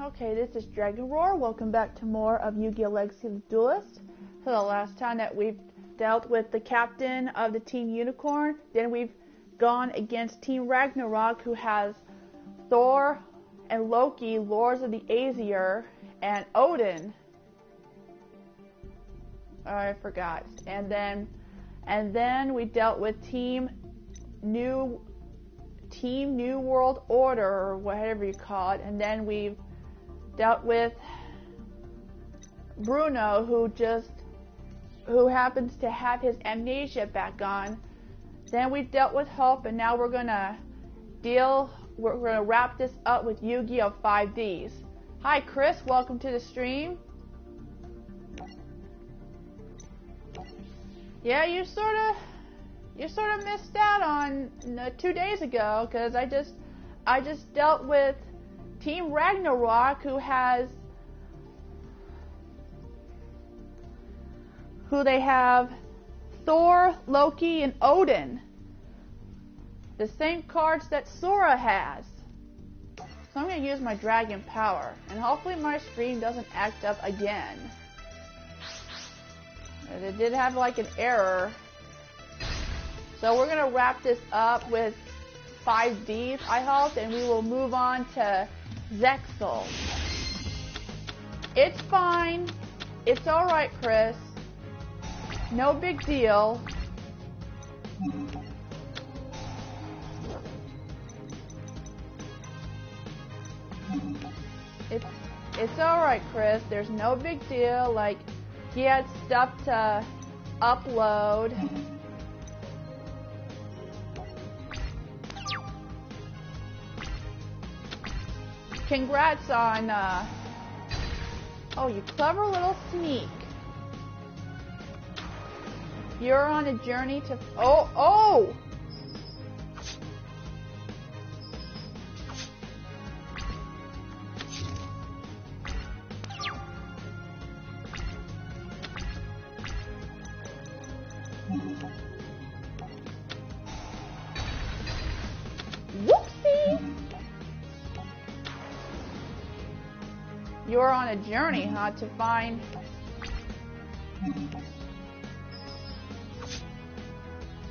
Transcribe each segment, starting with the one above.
Okay, this is Dragon Roar. Welcome back to more of Yu-Gi-Oh! Legacy of the Duelist. So the last time that we've dealt with the captain of the Team Unicorn, then we've gone against Team Ragnarok, who has Thor and Loki, Lords of the Aesir, and Odin. Oh, I forgot. And then we dealt with Team New World Order, or whatever you call it, and then we've dealt with Bruno, who happens to have his amnesia back on. Then we dealt with Hope, and now we're gonna wrap this up with Yu-Gi-Oh! 5Ds. Hi Chris, welcome to the stream. Yeah, you sort of missed out on 2 days ago, because I just dealt with Team Ragnarok, they have Thor, Loki, and Odin. The same cards that Sora has. So I'm going to use my Dragon Power, and hopefully my stream doesn't act up again. It did have like an error. So we're going to wrap this up with 5Ds, I hope, and we will move on to Zexal. It's fine. It's alright, Chris. No big deal. It's alright, Chris. There's no big deal. Like, he had stuff to upload. Congrats on, oh, you clever little sneak. You're on a journey to, oh! Whoopsie! You're on a journey, huh, to find...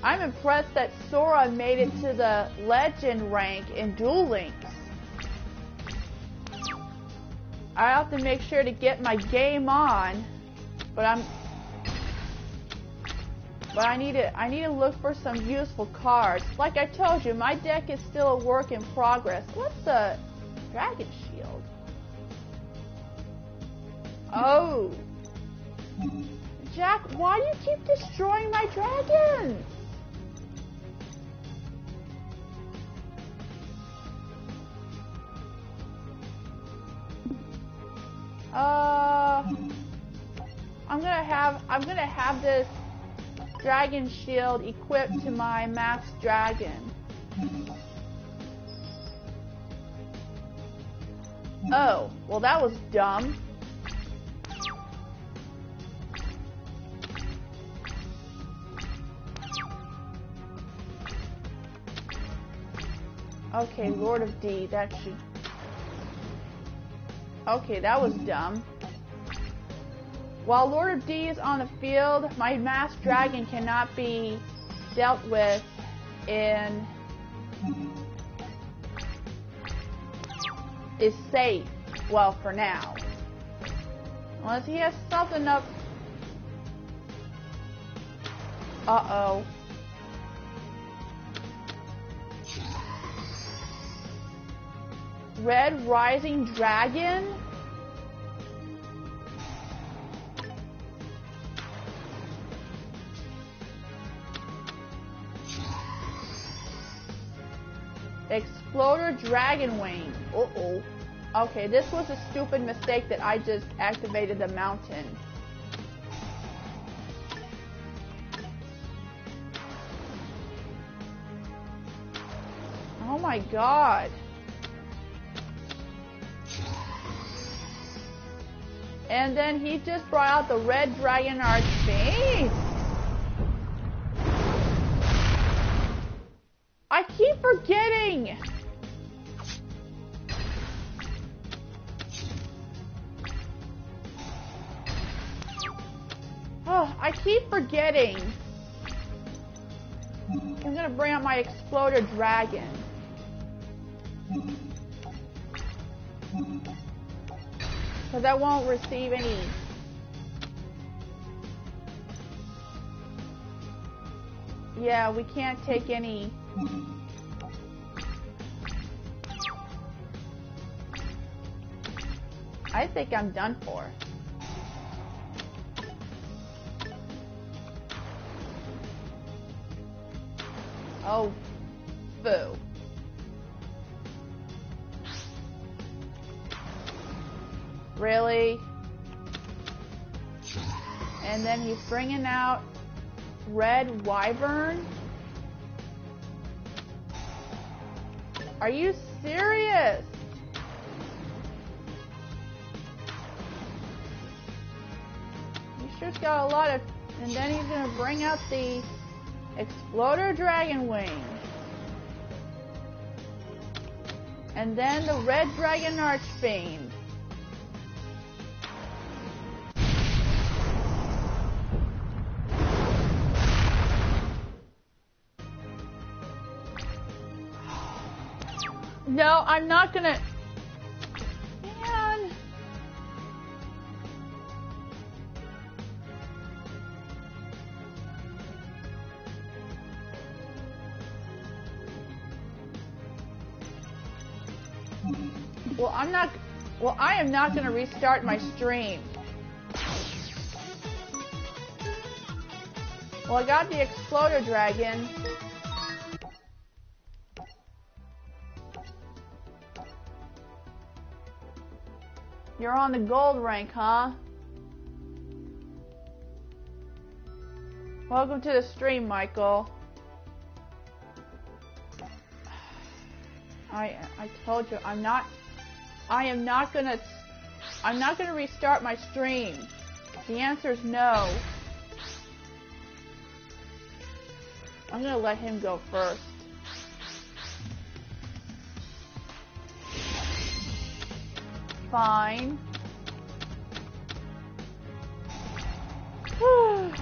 I'm impressed that Sora made it to the legend rank in Duel Links. I have to make sure to get my game on, but I need to look for some useful cards. Like I told you, my deck is still a work in progress. What's the Dragon Shield? Oh. Jack, why do you keep destroying my dragons? I'm gonna have this Dragon Shield equipped to my Masked Dragon. Oh, well that was dumb. Okay, Lord of D, that should... Okay, that was dumb. While Lord of D is on the field, my Masked Dragon cannot be dealt with in... is safe. Well, for now. Unless he has something up... Uh-oh. Red Rising Dragon? Exploder Dragon Wing. Uh-oh. Okay, this was a stupid mistake that I just activated the mountain. Oh my god. And then he just brought out the Red Dragon Archfiend. I keep forgetting. Oh, I keep forgetting. I'm gonna bring out my Exploder Dragon. Because I won't receive any. Yeah, we can't take any. I think I'm done for. Oh, boo. Really? And then he's bringing out Red Wyvern? Are you serious? You sure's got a lot of... And then he's gonna bring out the Exploder Dragon Wing. And then the Red Dragon Archfiend. No, I'm not gonna... Man. Well, I am not gonna restart my stream. Well, I got the Exploder Dragon. You're on the gold rank, huh? Welcome to the stream, Michael. I told you I'm not gonna restart my stream. The answer is no. I'm gonna let him go first. Fine.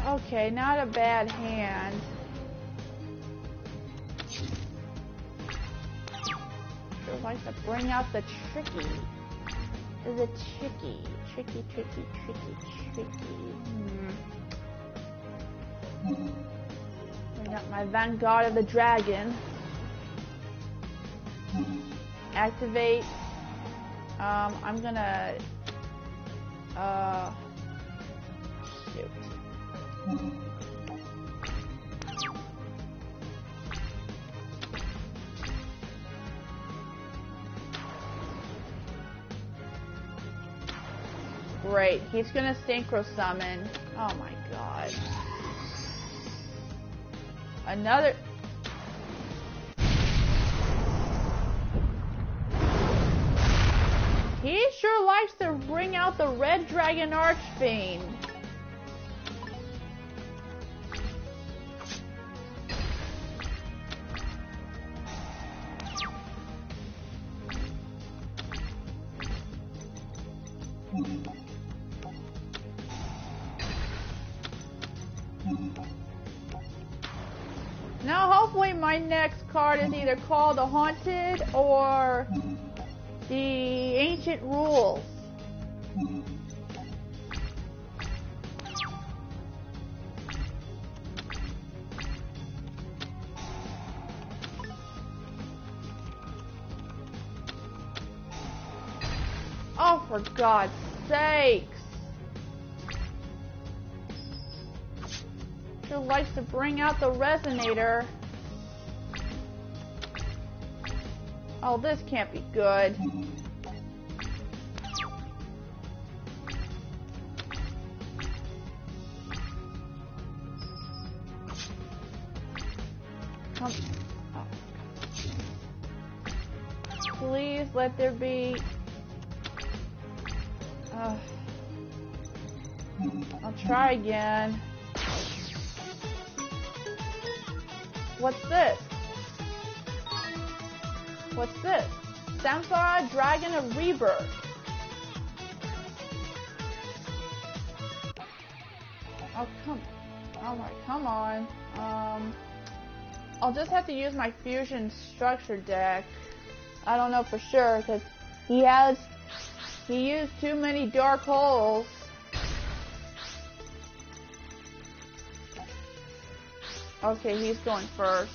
Okay, not a bad hand. Sure likes to bring out the tricky. The tricky. Bring out my Vanguard of the Dragon. Activate. I'm gonna, shoot. Great, he's gonna synchro summon. Oh my god. Another... He sure likes to bring out the Red Dragon Archfiend. Now hopefully my next card is either called the Haunted or the Ancient Rules. Oh, for God's sakes. Sure likes to bring out the Resonator. Oh, this can't be good. Come. Oh. Please let there be... I'll try again. What's this? What's this? Samsara Dragon of Rebirth. Oh, come on. I'll just have to use my fusion structure deck. I don't know for sure because he used too many dark holes. Okay, he's going first.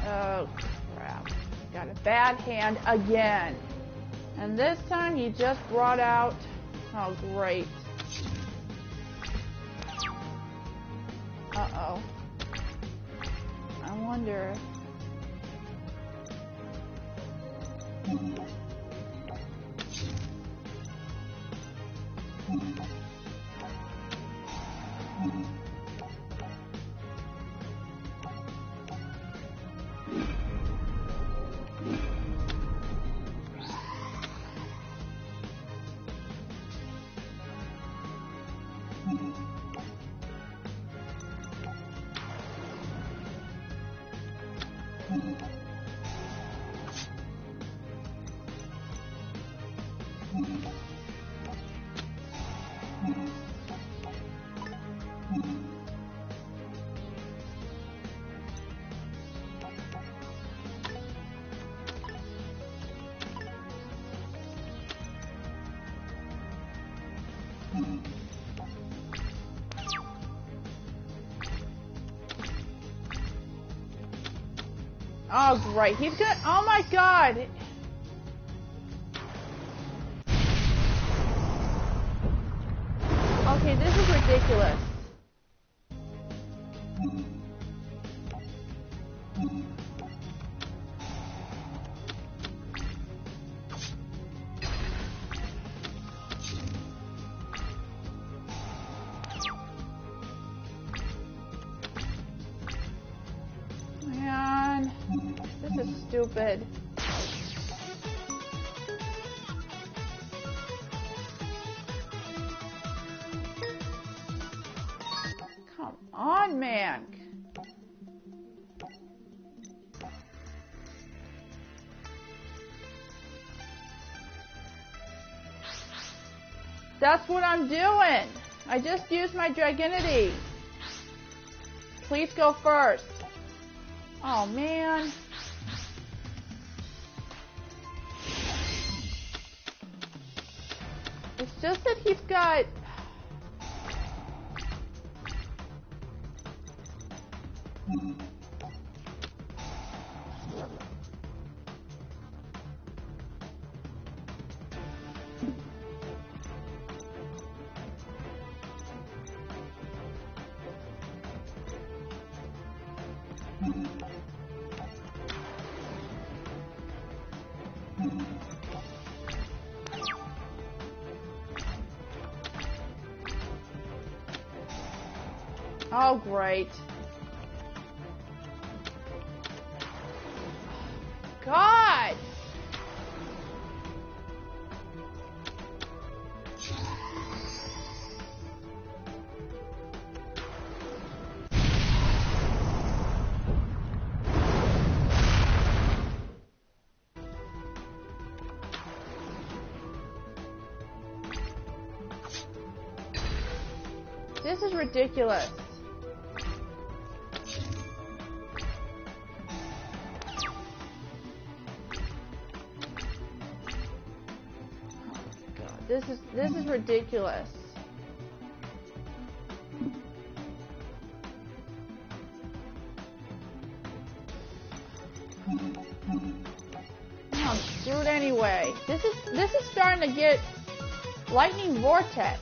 Oh crap. Got a bad hand again. And this time he just brought out... Oh great. Uh-oh. I wonder... Oh, great. He's gonna... Oh, my God. Okay, this is ridiculous. Man, this is stupid. Come on, man. That's what I'm doing. I just used my Dragonity. Please go first. Oh, man. It's just that he's got... Oh, great. God! This is ridiculous. This is ridiculous. I'm screwed anyway. This is starting to get lightning vortex.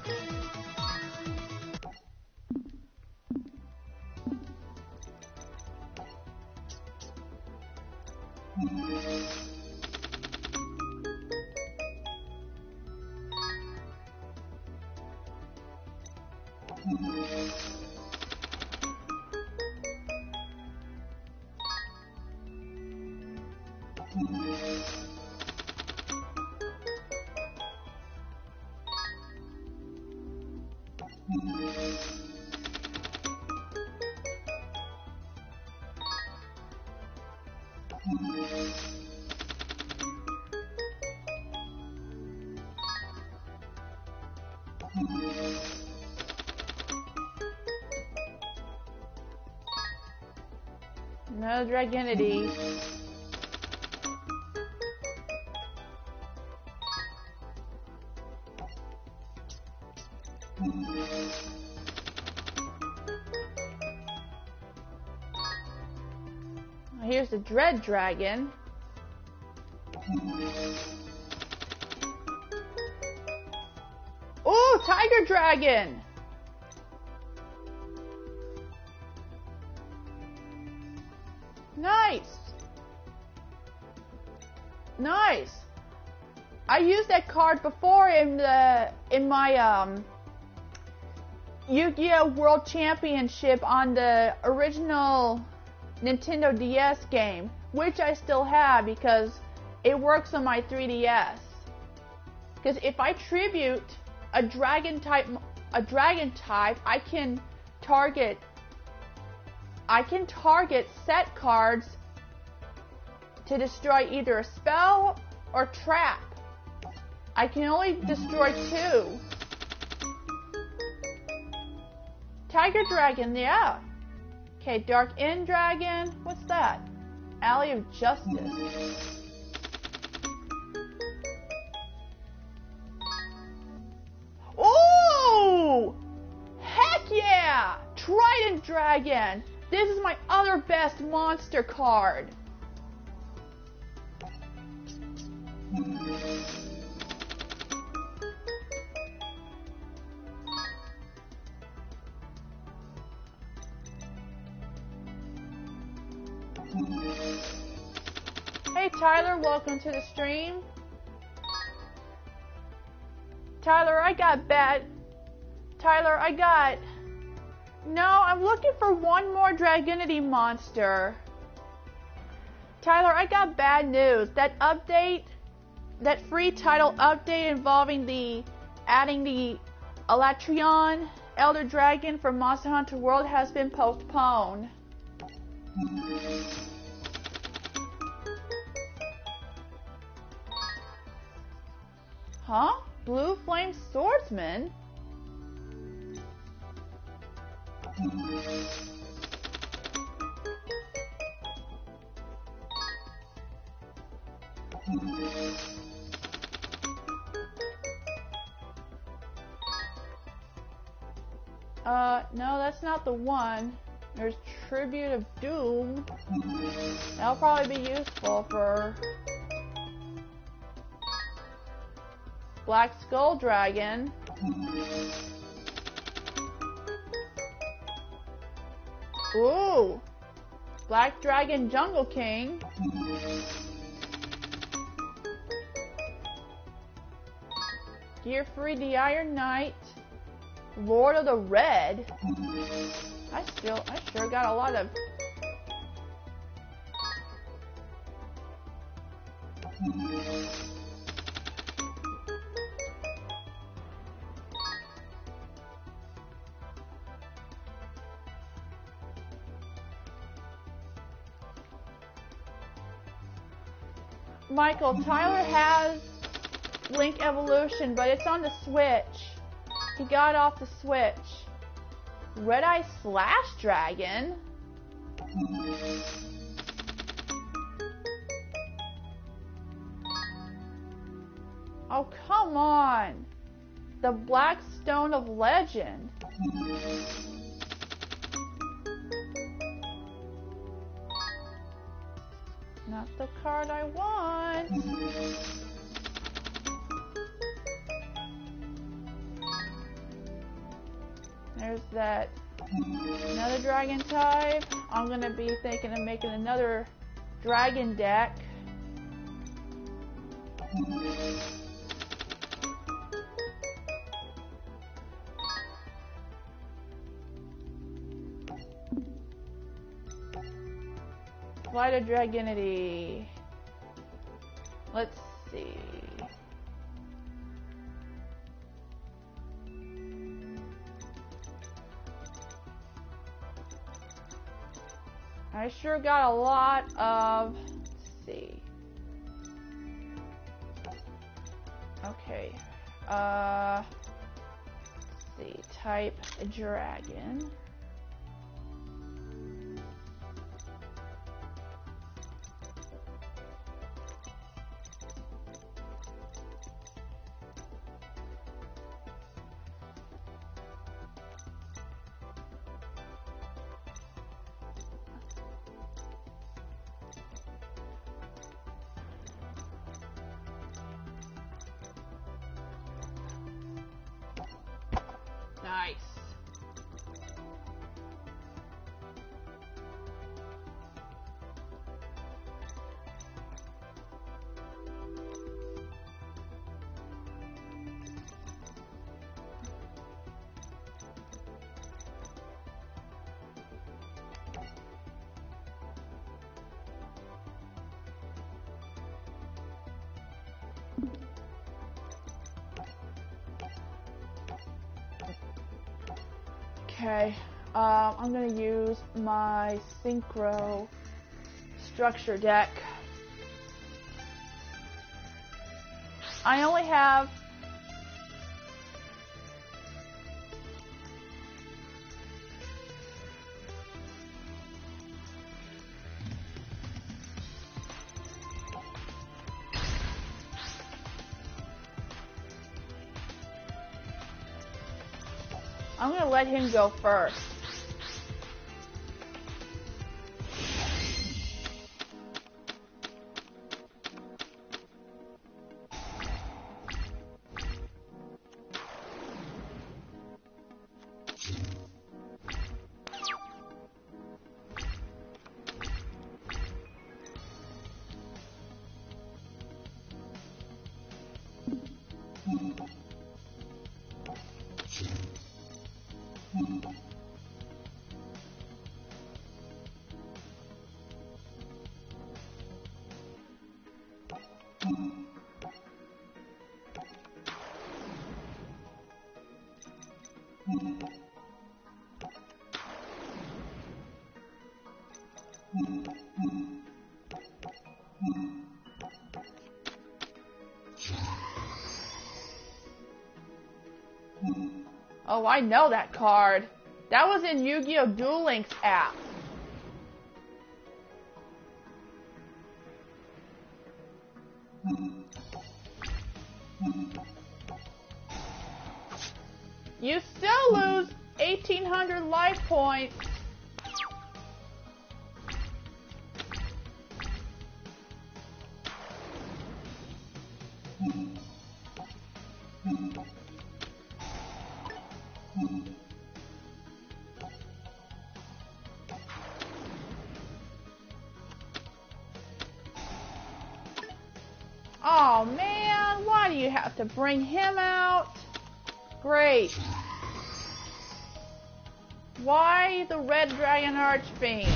No Dragonity. Here's the Dread Dragon. Ooh, Tiger Dragon! Nice! Nice! I used that card before in my Yu-Gi-Oh! World Championship on the original Nintendo DS game, which I still have because it works on my 3DS. Because if I tribute a dragon type, I can target set cards to destroy either a spell or trap. I can only destroy 2. Tiger Dragon, yeah. Okay, Dark End Dragon. What's that? Alley of Justice. Ooh! Heck yeah! Trident Dragon. This is my other best monster card. Hey Tyler, welcome to the stream. Tyler, no, I'm looking for one more Dragonity monster. Tyler, I got bad news. That update, that free title update involving adding the Elatrion Elder Dragon from Monster Hunter World has been postponed. Huh? Blue Flame Swordsman? No, that's not the one. There's Tribute of Doom. That'll probably be useful for Black Skull Dragon. Ooh! Black Dragon Jungle King. Gear Free the Iron Knight. Lord of the Red. I sure got a lot of Michael, Tyler has Link Evolution, but it's on the Switch. He got off the Switch. Red Eye Slash Dragon? Oh, come on! The Black Stone of Legend. Not the card I want. There's that. Another dragon type. I'm gonna be thinking of making another dragon deck. Flight of Dragonity. Let's see. I sure got a lot of, let's see. Okay. Let's see. Type dragon. Okay. I'm gonna use my Synchro Structure deck. I only have I'm gonna let him go first. Oh, I know that card. That was in Yu-Gi-Oh! Duel Links app. You still lose 1,800 life points. Oh man, why do you have to bring him out? Great. Why the Red Dragon Archfiend?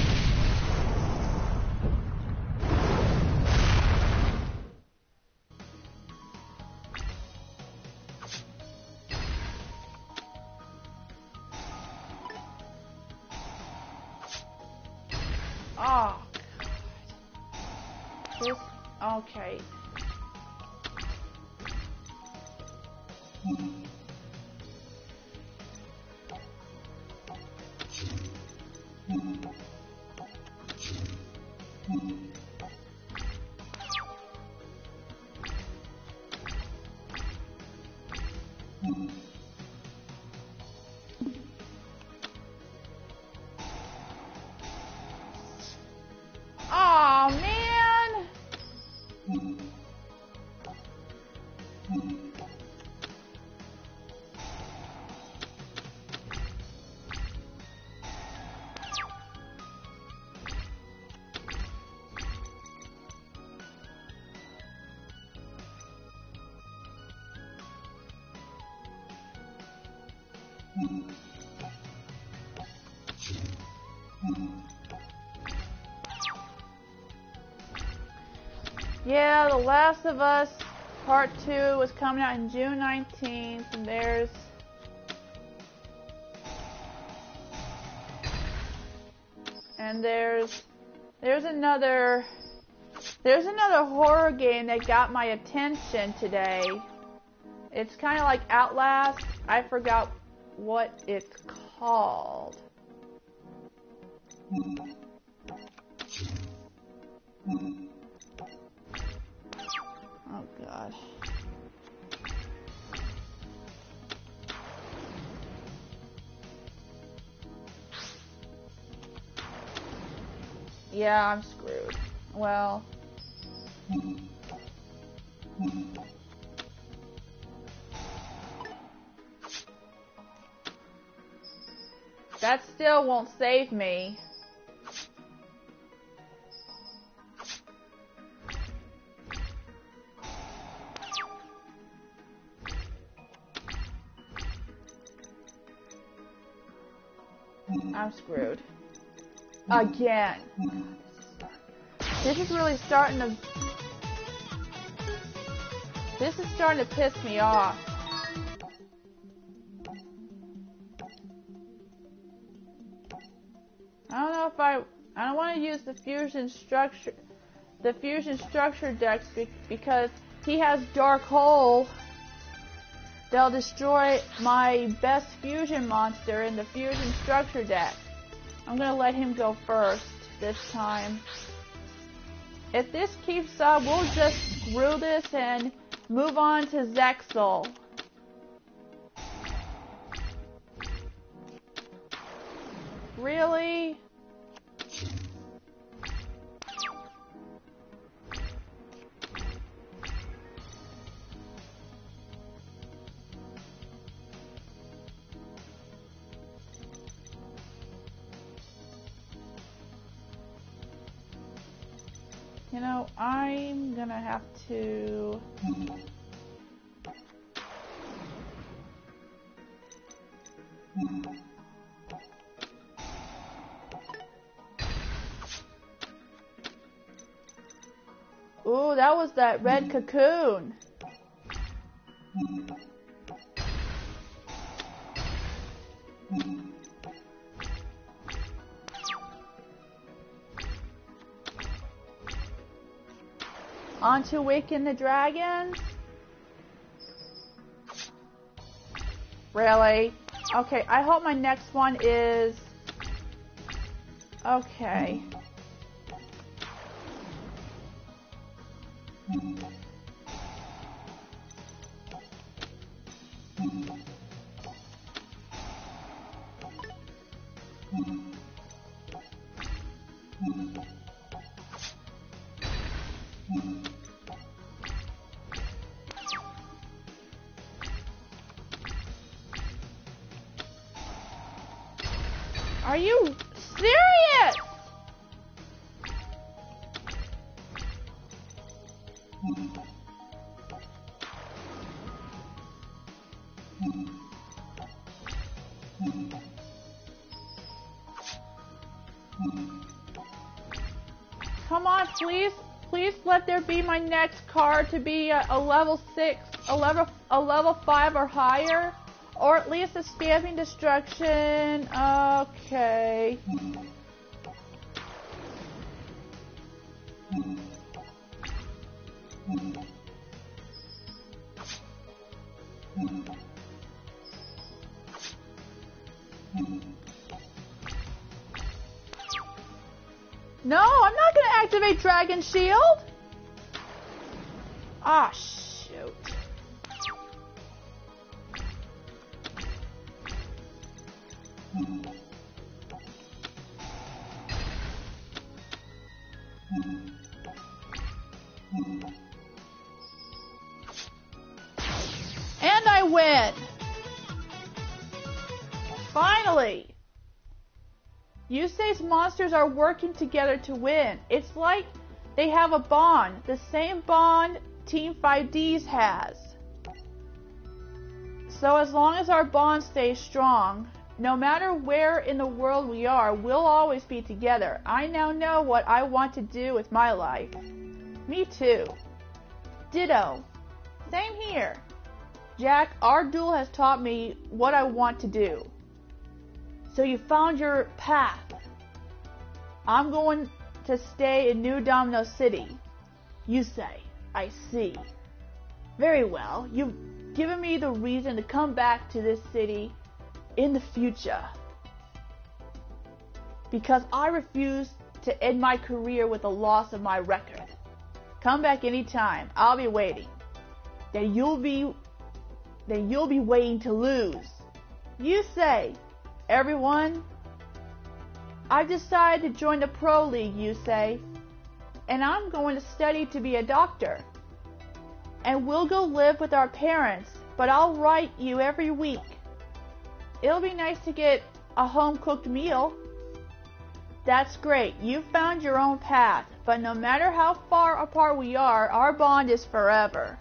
Oh, God. This, okay. Oh man! Yeah, The Last of Us Part 2 was coming out in June 19th, and there's another horror game that got my attention today. It's kind of like Outlast. I forgot what it's called. Oh God. Yeah, I'm screwed. Well. That still won't save me. I'm screwed. Again. This is really starting to... This is starting to piss me off. I don't know if I don't want to use the fusion structure decks because he has Dark Hole. They'll destroy my best fusion monster in the fusion structure deck. I'm gonna let him go first this time. If this keeps up, we'll just screw this and move on to Zexal. Really? You know, I'm gonna have to... Ooh, that was that red cocoon. On to Waken the Dragons? Really? Okay, I hope my next one is... Okay. Are you serious? Come on, please let there be my next card to be a level 6, a level 5 or higher. Or at least a Stamping Destruction. Okay. No, I'm not going to activate Dragon Shield. Ah, shoot. And I win! Finally! Yusei's monsters are working together to win. It's like they have a bond, the same bond Team 5D's has. So as long as our bond stays strong, no matter where in the world we are, we'll always be together. I now know what I want to do with my life. Me too. Ditto. Same here. Jack, our duel has taught me what I want to do. So you found your path. I'm going to stay in New Domino City. You say, I see. Very well. You've given me the reason to come back to this city in the future. Because I refuse to end my career with the loss of my record. Come back anytime. I'll be waiting. Then you'll be waiting to lose. You say, everyone, I've decided to join the Pro League, you say, and I'm going to study to be a doctor. And we'll go live with our parents, but I'll write you every week. It'll be nice to get a home-cooked meal. That's great. You found your own path, but no matter how far apart we are, our bond is forever.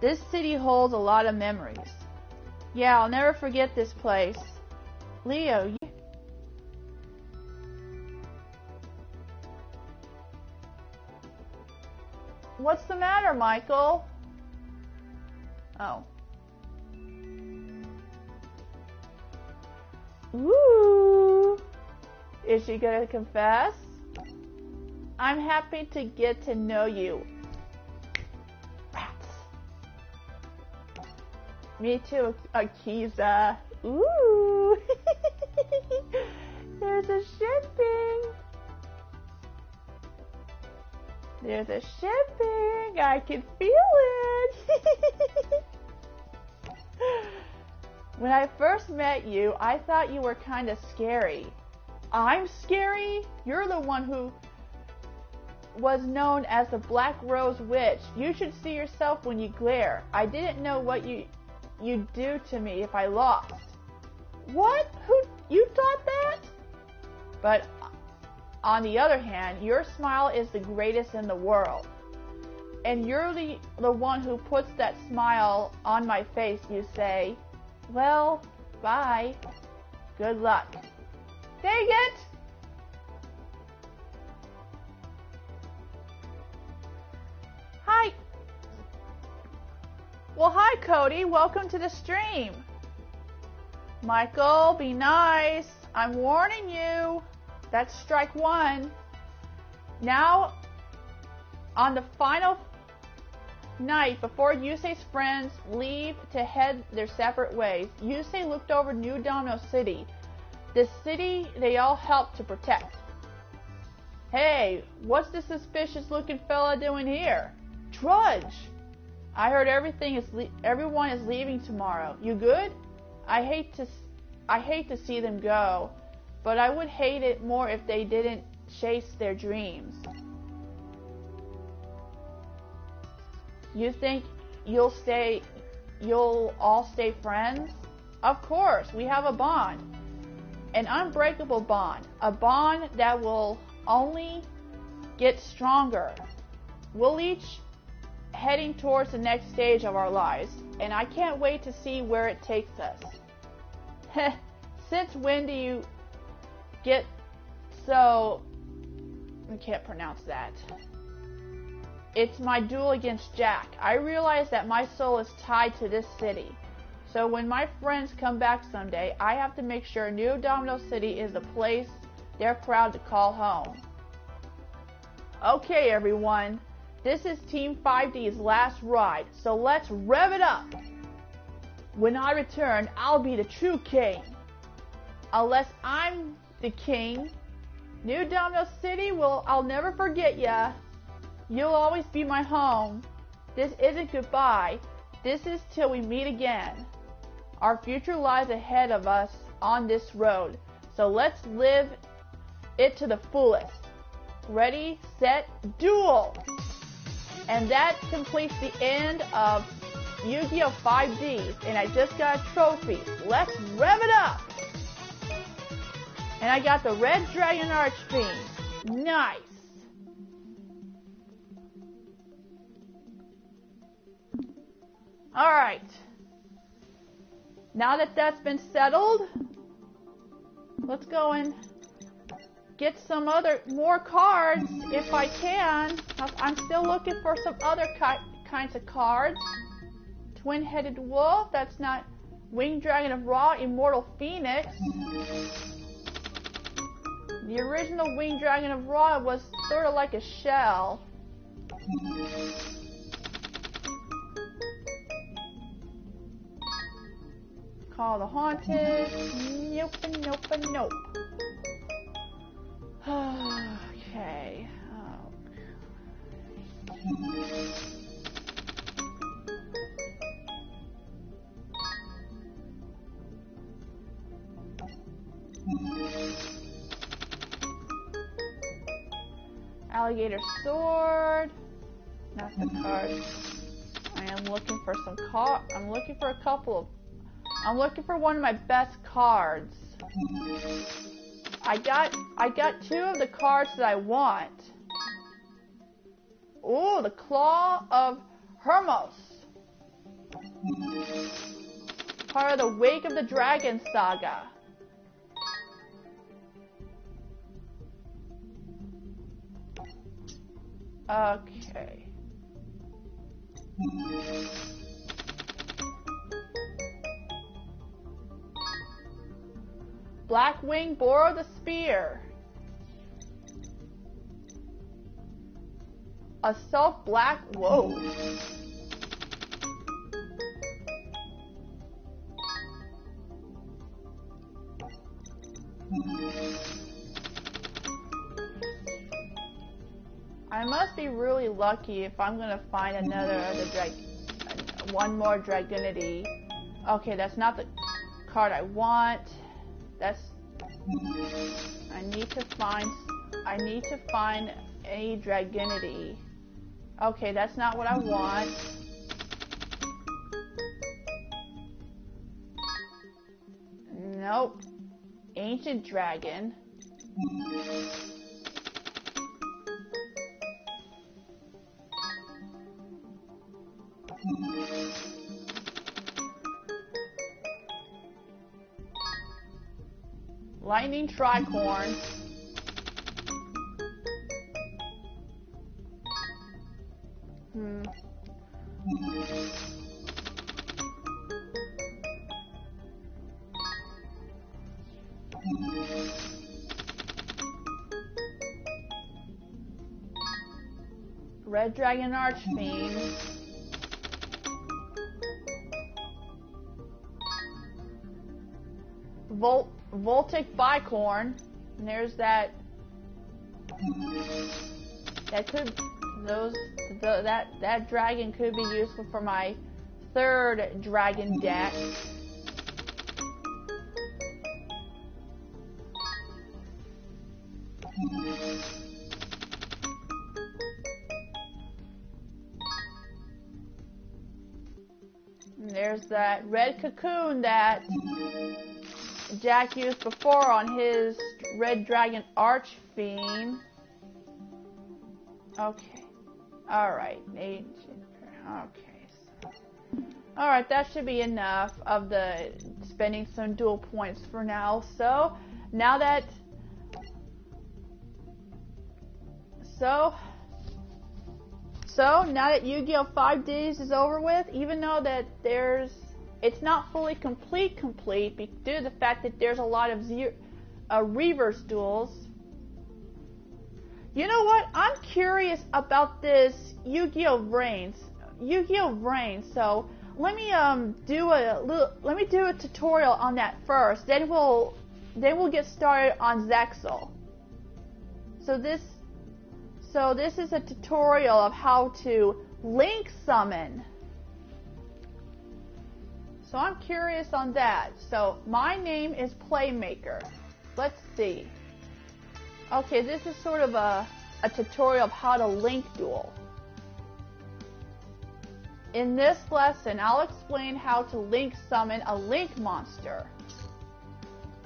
This city holds a lot of memories. Yeah, I'll never forget this place. Leo, you... What's the matter, Michael? Oh. Ooh. Is she gonna confess? I'm happy to get to know you. Rats. Me too, Akiza. Ooh. There's a shipping. There's a shipping. I can feel it. When I first met you, I thought you were kind of scary. I'm scary? You're the one who was known as the Black Rose Witch. You should see yourself when you glare. I didn't know what you'd do to me if I lost. What? Who? You thought that? But on the other hand, your smile is the greatest in the world. And you're the one who puts that smile on my face. You say, well, bye. Good luck. Dang it! Hi. Well, hi, Cody. Welcome to the stream. Michael, be nice. I'm warning you. That's strike one. Now, on the final night before Yusei's friends leave to head their separate ways, Yusei looked over New Domino City, the city they all helped to protect. Hey, what's this suspicious looking fella doing here? Trudge! I heard everyone is leaving tomorrow. You good? I hate to see them go, but I would hate it more if they didn't chase their dreams. You think you'll all stay friends? Of course, we have a bond. An unbreakable bond. A bond that will only get stronger. We'll each heading towards the next stage of our lives, and I can't wait to see where it takes us. Since when do you get so... I can't pronounce that. It's my duel against Jack. I realize that my soul is tied to this city. So when my friends come back someday, I have to make sure New Domino City is the place they're proud to call home. Okay, everyone. This is Team 5D's last ride, so let's rev it up. When I return, I'll be the true king. Unless I'm the king, New Domino City I'll never forget ya. You'll always be my home. This isn't goodbye. This is till we meet again. Our future lies ahead of us on this road, so let's live it to the fullest. Ready, set, duel! And that completes the end of Yu-Gi-Oh! 5D, and I just got a trophy. Let's rev it up! And I got the Red Dragon Archfiend. Nice! Alright. Now that that's been settled, let's go and get some more cards if I can. I'm still looking for some other kinds of cards. Twin-headed wolf, that's not Winged Dragon of Ra, Immortal Phoenix. The original Winged Dragon of Ra was sort of like a shell. Call the Haunted. Nope, nope, nope. Okay. Alligator sword. That's the card. I am looking for some I'm looking for a couple of. I'm looking for one of my best cards. I got two of the cards that I want. Ooh, the Claw of Hermos. Part of the Wake of the Dragon saga. Okay. Blackwing, borrow the spear. Assault black, whoa. I must be really lucky if I'm gonna find one more Dragonity. Okay, that's not the card I want. I need to find a Dragonity. Okay, that's not what I want. Nope. Ancient Dragon. Lightning Tricorn. Red Dragon Archfiend. Voltic Bicorn. And there's that. That dragon could be useful for my third dragon deck. And there's that red cocoon that Jack used before on his Red Dragon Archfiend. Okay. Alright. Okay. Alright, that should be enough of the spending some dual points for now. So, now that now that Yu-Gi-Oh! 5 Days is over with, even though that it's not fully complete due to the fact that there's a lot of reverse duels. You know what? I'm curious about this Yu-Gi-Oh! Reigns. So let me do a tutorial on that first. Then we'll get started on Zexal. So this is a tutorial of how to link summon. So I'm curious on that. So my name is Playmaker. Let's see. Okay, this is sort of a tutorial of how to link duel. In this lesson, I'll explain how to link summon a link monster.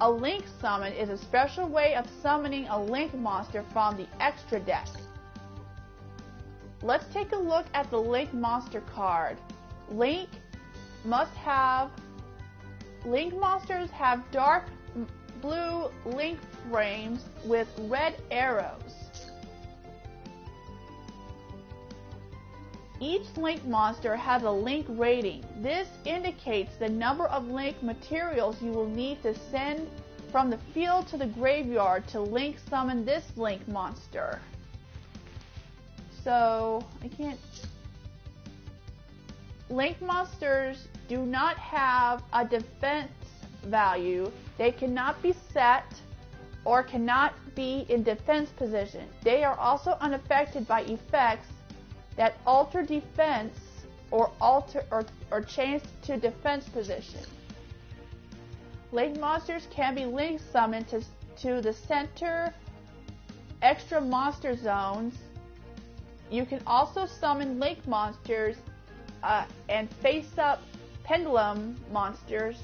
A link summon is a special way of summoning a link monster from the extra deck. Let's take a look at the link monster card. Link monsters have dark blue link frames with red arrows. Each link monster has a link rating. This indicates the number of link materials you will need to send from the field to the graveyard to link summon this link monster. So, link monsters do not have a defense value. They cannot be set or cannot be in defense position. They are also unaffected by effects that alter defense or change to defense position. Link monsters can be link summoned to the center extra monster zones. You can also summon link monsters and face-up pendulum monsters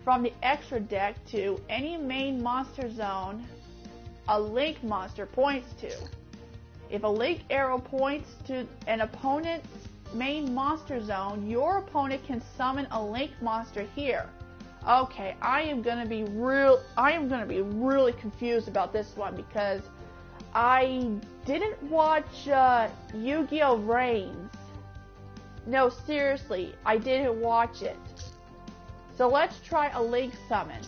from the extra deck to any main monster zone a link monster points to. If a link arrow points to an opponent's main monster zone, your opponent can summon a link monster here. Okay, I am gonna be really confused about this one because I didn't watch Yu-Gi-Oh! Reigns. No, seriously, I didn't watch it. So let's try a link summon.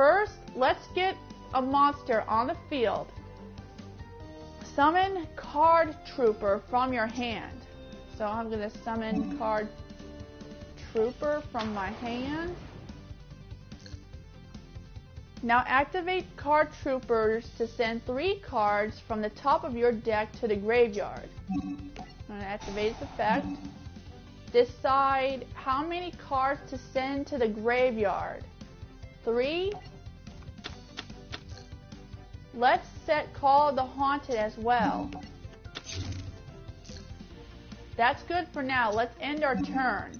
first, let's get a monster on the field. Summon Card Trooper from your hand. So I'm going to summon Card Trooper from my hand. Now activate Card Troopers to send 3 cards from the top of your deck to the graveyard. I'm going to activate its effect. Decide how many cards to send to the graveyard. 3. Let's set Call of the Haunted as well. That's good for now. Let's end our turn.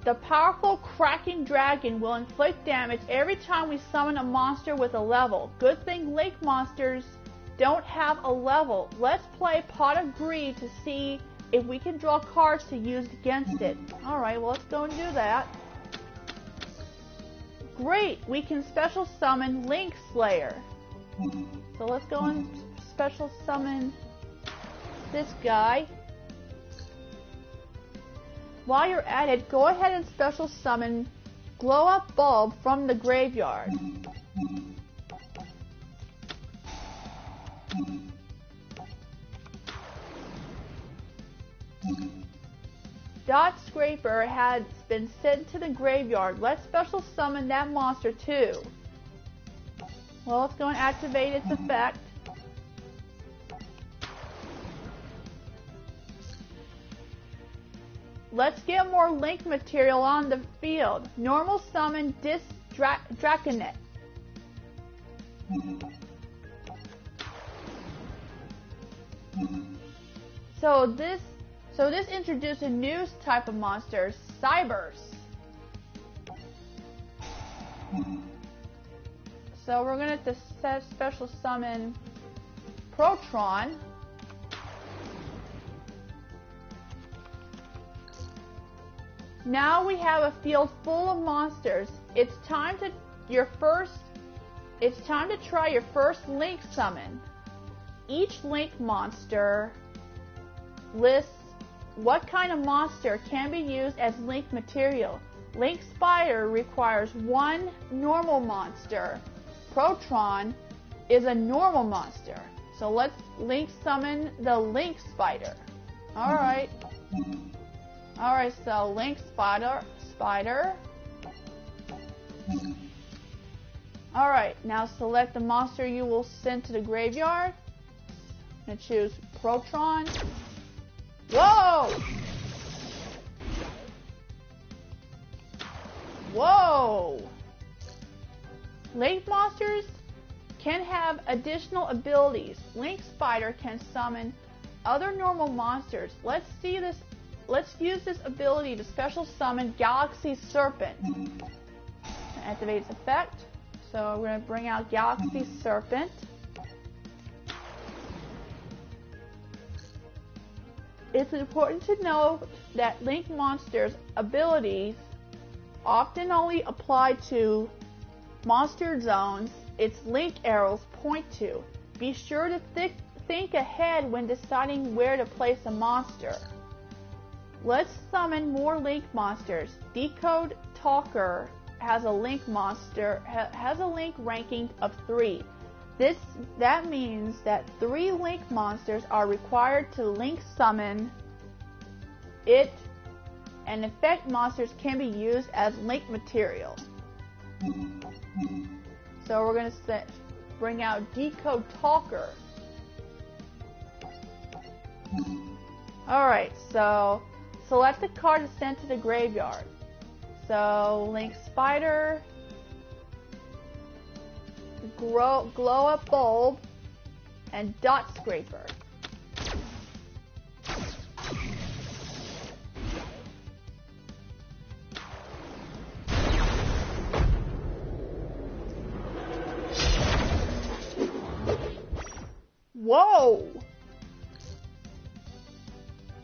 The powerful Cracking Dragon will inflict damage every time we summon a monster with a level. Good thing Lake monsters don't have a level. Let's play Pot of Greed to see if we can draw cards to use against it. Alright, well let's go and do that. Great, we can special summon Link Slayer. So let's go and special summon this guy. While you're at it, go ahead and special summon Glow Up Bulb from the graveyard. Dot Scraper has been sent to the graveyard. Let's special summon that monster too. Well, let's go and activate its effect. Let's get more Link material on the field. Normal summon Disc Draconet. So this introduced a new type of monster, Cybers. So we're gonna have to special summon Protron. Now we have a field full of monsters. It's time to try your first Link summon. Each Link monster lists what kind of monster can be used as Link material. Link Spider requires 1 normal monster. Protron is a normal monster. So let's Link summon the Link Spider. Alright. Alright, so Link Spider. Alright, now select the monster you will send to the graveyard. And choose Protron. Whoa! Whoa! Link monsters can have additional abilities. Link Spider can summon other normal monsters. Let's use this ability to special summon Galaxy Serpent. Activate its effect. So we're going to bring out Galaxy Serpent. It's important to note that Link monsters' abilities often only apply to monster zones its Link arrows point to. Be sure to think ahead when deciding where to place a monster. Let's summon more Link monsters. Decode Talker has a Link ranking of 3. That means that 3 Link monsters are required to Link summon it, and effect monsters can be used as Link material. So we're going to bring out Decode Talker. Alright, so select the card to send to the graveyard. So Link Spider, Glow Up Bulb, and Dot Scraper. Whoa!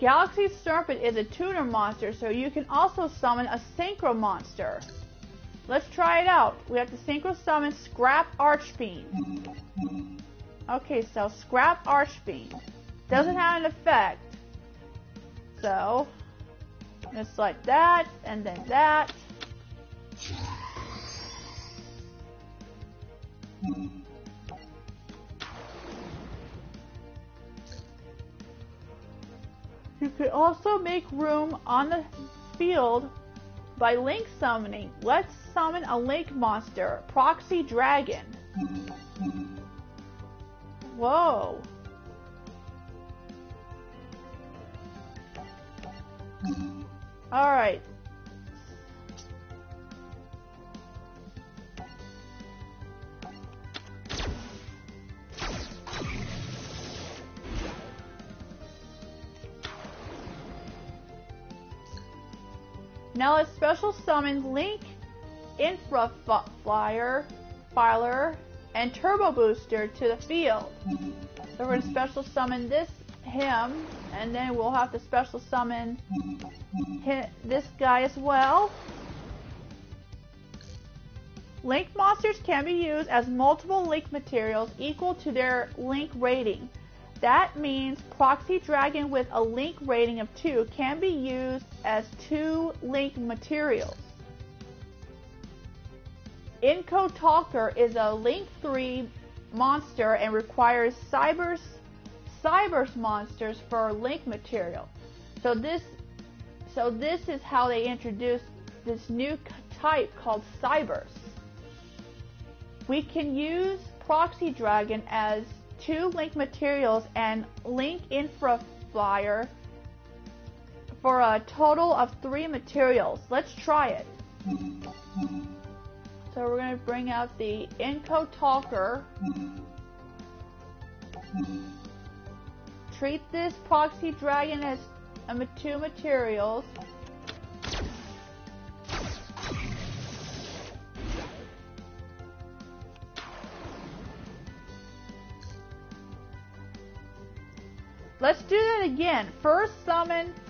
Galaxy Serpent is a tuner monster, so you can also summon a synchro monster. Let's try it out. We have to synchro summon Scrap Archfiend. Okay, so Scrap Archfiend doesn't have an effect. So, just like that, and then that. You could also make room on the field by link summoning. Let's summon a link monster, Proxy Dragon. Whoa. Alright. Now let's special summon Link, Infra Filer, and Turbo Booster to the field. So we're going to special summon him, and then we'll have to special summon this guy as well. Link monsters can be used as multiple link materials equal to their link rating. That means Proxy Dragon with a link rating of 2 can be used as 2 link materials. Inco Talker is a link 3 monster and requires Cyberse monsters for link material. So this is how they introduced this new type called Cyberse. We can use Proxy Dragon as 2 link materials and Link Infra Flyer for a total of 3 materials. Let's try it. So we're going to bring out the Inco Talker. Treat this Proxy Dragon as 2 materials. Let's do that again. First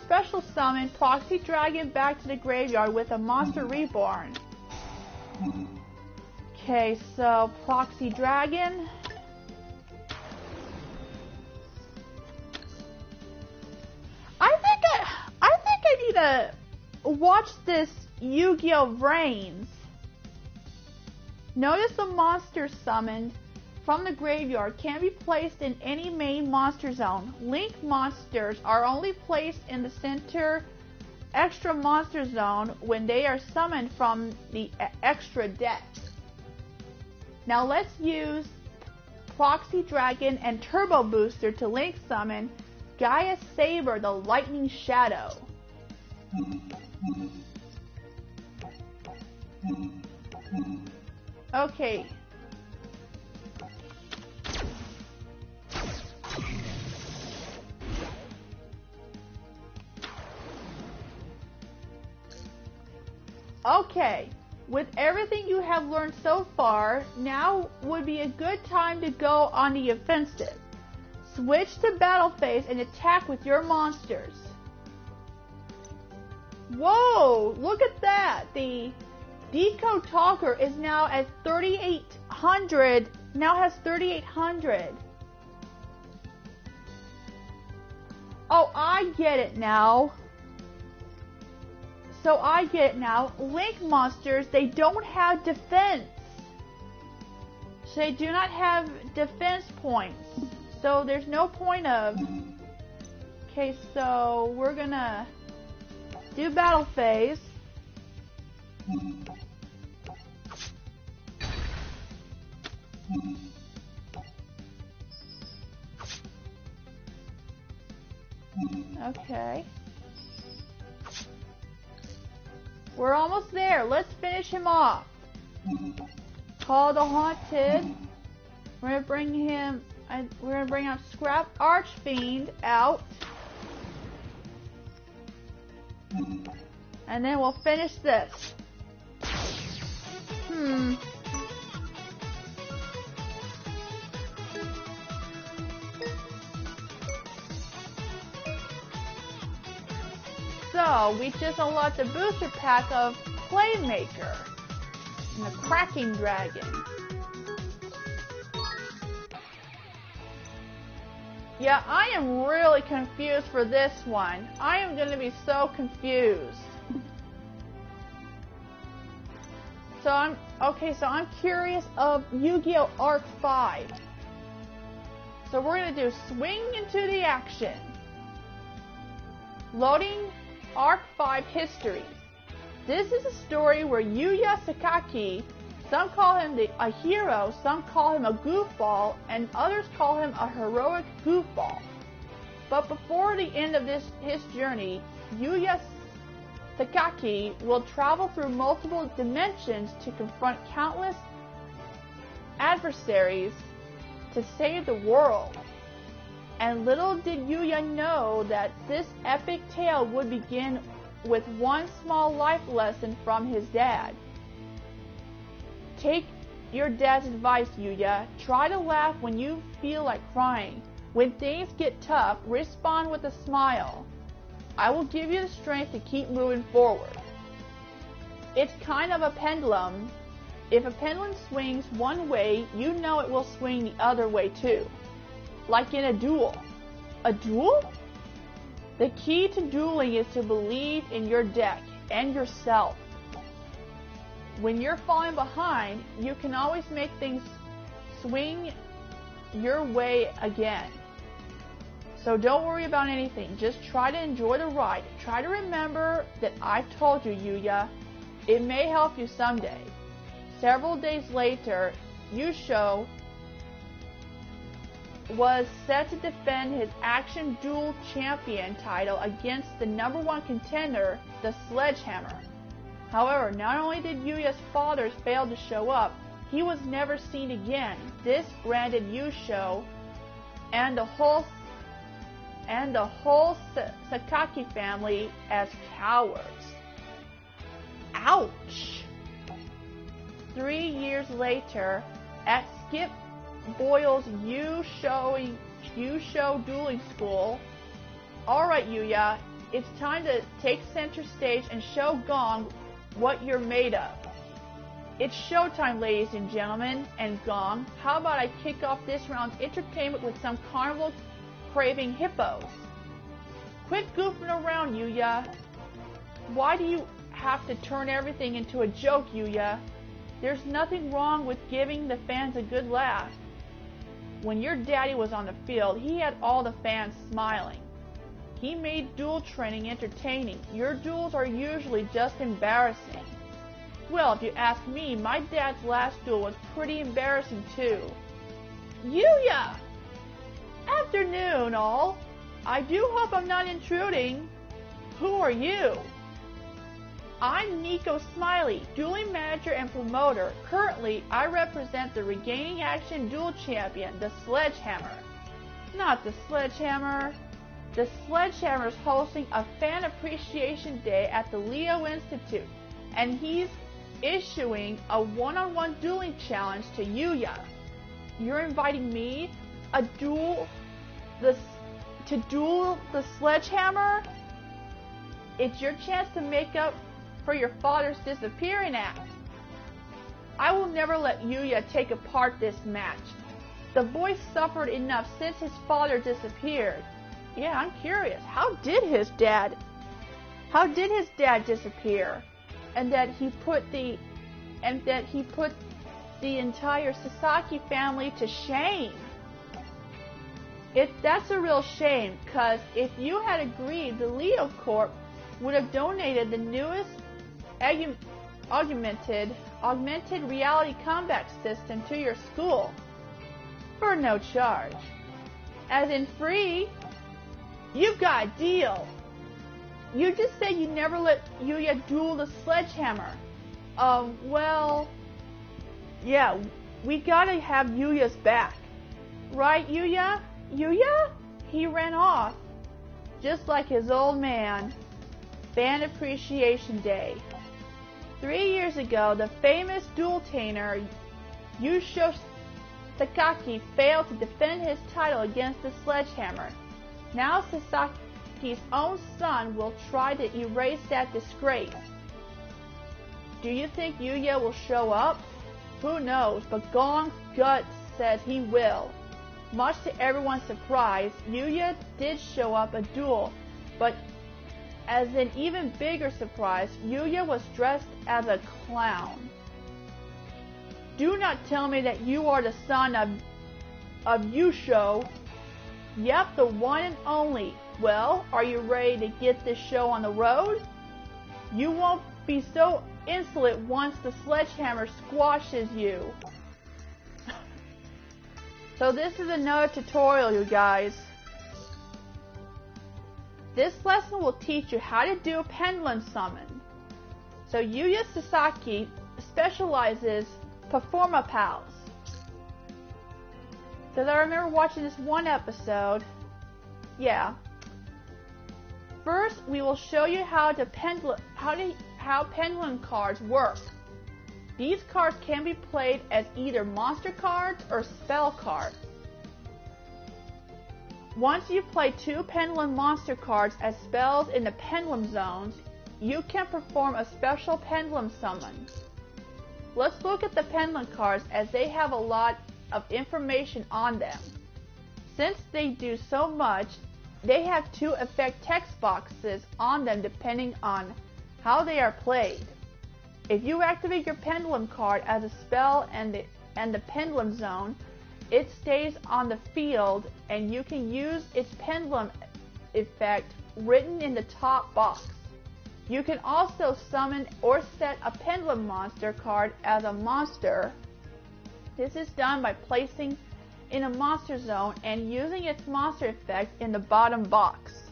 special summon Proxy Dragon back to the graveyard with a Monster Reborn. Okay, so Proxy Dragon. I think I need to watch this Yu-Gi-Oh! Reigns. Notice the monster summoned from the graveyard can be placed in any main monster zone. Link monsters are only placed in the center extra monster zone when they are summoned from the extra deck. Now let's use Proxy Dragon and Turbo Booster to link summon Gaia Saber, the Lightning Shadow. Okay. Okay, with everything you have learned so far, now would be a good time to go on the offensive. Switch to battle phase and attack with your monsters. Whoa, look at that! The Deco Talker is now at 3,800, now has 3,800. Oh, I get it now. So I get it now. Link monsters, they don't have defense. So they do not have defense points. So there's no point of... Okay, so we're gonna do battle phase. Okay. We're almost there. Let's finish him off. Call the Haunted. We're gonna bring him. We're gonna bring out Scrap Archfiend out, and then we'll finish this. So, we just unlocked the booster pack of Playmaker and the Cracking Dragon. Yeah, I am really confused for this one. I am going to be so confused. So I'm curious of Yu-Gi-Oh! Arc 5. So we're going to do Swing into the Action. Loading Arc 5 History. This is a story where Yuya Sakaki, some call him a hero, some call him a goofball, and others call him a heroic goofball. But before the end of his journey, Yuya Sakaki will travel through multiple dimensions to confront countless adversaries to save the world. And little did Yuya know that this epic tale would begin with one small life lesson from his dad. Take your dad's advice, Yuya. Try to laugh when you feel like crying. When things get tough, respond with a smile. I will give you the strength to keep moving forward. It's kind of a pendulum. If a pendulum swings one way, you know it will swing the other way too. Like in a duel. A duel? The key to dueling is to believe in your deck and yourself. When you're falling behind, you can always make things swing your way again. So don't worry about anything. Just try to enjoy the ride. Try to remember that I've told you, Yuya. It may help you someday. Several days later, Yusho was set to defend his Action Duel Champion title against the #1 contender, the Sledgehammer. However, not only did Yuya's father fail to show up, he was never seen again. This branded Yusho and the whole Sakaki family as cowards. Ouch! 3 years later, at Skip Boyle's Yusho Dueling School. Alright, Yuya, it's time to take center stage and show Gong what you're made of. It's showtime, ladies and gentlemen, and Gong. How about I kick off this round's entertainment with some carnival craving hippos? Quit goofing around, Yuya. Why do you have to turn everything into a joke, Yuya? There's nothing wrong with giving the fans a good laugh. When your daddy was on the field, he had all the fans smiling. He made duel training entertaining. Your duels are usually just embarrassing. Well, if you ask me, my dad's last duel was pretty embarrassing too. Yuya! Afternoon, all. I do hope I'm not intruding. Who are you? I'm Nico Smiley, dueling manager and promoter. Currently, I represent the regaining action duel champion, the Sledgehammer. Not the Sledgehammer. The Sledgehammer is hosting a fan appreciation day at the Leo Institute, and he's issuing a one-on-one dueling challenge to Yuya. You're inviting me to duel the Sledgehammer? It's your chance to make up for your father's disappearing act. I will never let Yuya take apart this match. The boy suffered enough since his father disappeared. Yeah, I'm curious. How did his dad disappear? And that he put the entire Sasaki family to shame. That's a real shame, because if you had agreed, the Leo Corp would have donated the newest augmented reality combat system to your school for no charge. As in free. You've got a deal. You just said you never let Yuya duel the Sledgehammer. Well, yeah, we gotta have Yuya's back. Right, Yuya? Yuya? He ran off, just like his old man. Fan Appreciation Day. 3 years ago, the famous duel-tainer Yusho Sakaki failed to defend his title against the Sledgehammer. Now Sasaki's own son will try to erase that disgrace. Do you think Yuya will show up? Who knows, but Gong's gut says he will. Much to everyone's surprise, Yuya did show up a duel, but as an even bigger surprise, Yuya was dressed as a clown. Do not tell me that you are the son of Yusho. Yep, the one and only. Well, are you ready to get this show on the road? You won't be so insolent once the sledgehammer squashes you. So this is another tutorial, you guys. This lesson will teach you how to do a pendulum summon. So Yuya Sasaki specializes Performa Pals. Because I remember watching this one episode. Yeah. First, we will show you how pendulum cards work. These cards can be played as either monster cards or spell cards. Once you play 2 pendulum monster cards as spells in the pendulum zones, you can perform a special pendulum summon. Let's look at the pendulum cards as they have a lot of information on them. Since they do so much, they have 2 effect text boxes on them depending on how they are played. If you activate your pendulum card as a spell and the pendulum zone, it stays on the field and you can use its pendulum effect written in the top box. You can also summon or set a pendulum monster card as a monster. This is done by placing in a monster zone and using its monster effect in the bottom box.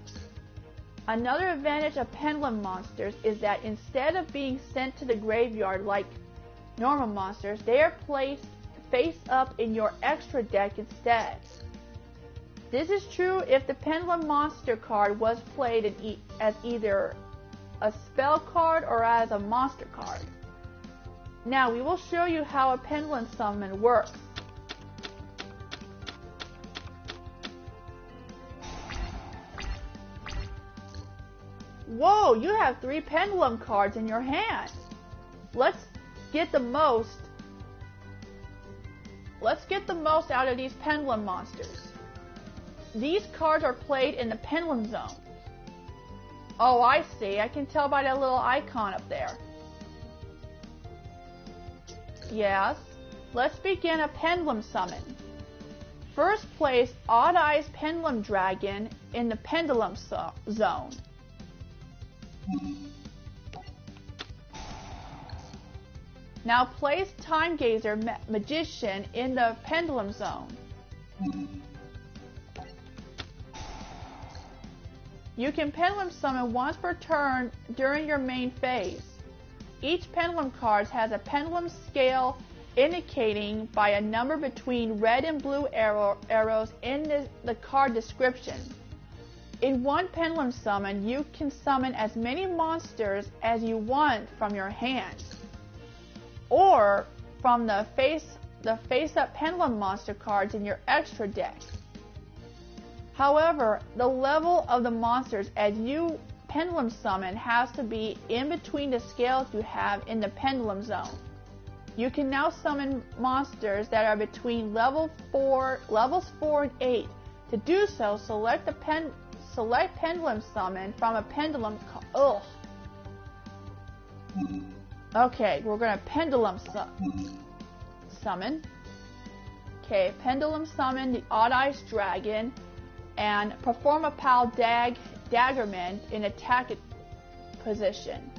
Another advantage of pendulum monsters is that instead of being sent to the graveyard like normal monsters, they are placed face up in your extra deck instead. This is true if the pendulum monster card was played as either a spell card or as a monster card. Now we will show you how a pendulum summon works. Whoa, you have 3 pendulum cards in your hand. Let's get the most out of these pendulum monsters. These cards are played in the pendulum zone. Oh, I see. I can tell by that little icon up there. Yes. Let's begin a pendulum summon. First place Odd Eyes Pendulum Dragon in the pendulum zone. Now place Time Gazer Magician in the pendulum zone. You can pendulum summon once per turn during your main phase. Each pendulum card has a pendulum scale indicating by a number between red and blue arrows in the card description. In one pendulum summon, you can summon as many monsters as you want from your hand, or from the face-up pendulum monster cards in your extra deck. However, the level of the monsters as you pendulum summon has to be in between the scales you have in the pendulum zone. You can now summon monsters that are between levels 4 and 8. To do so, select pendulum summon from a pendulum. Okay, we're gonna pendulum summon. Okay, pendulum summon the Odd Eyes Dragon and perform a Pal Daggerman in attack position.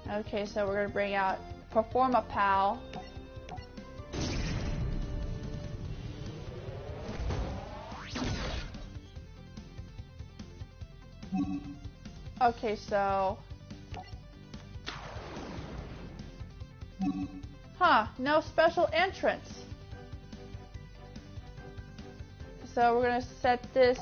Okay, so we're gonna bring out perform a Pal. Okay, so no special entrance. So we're gonna set this.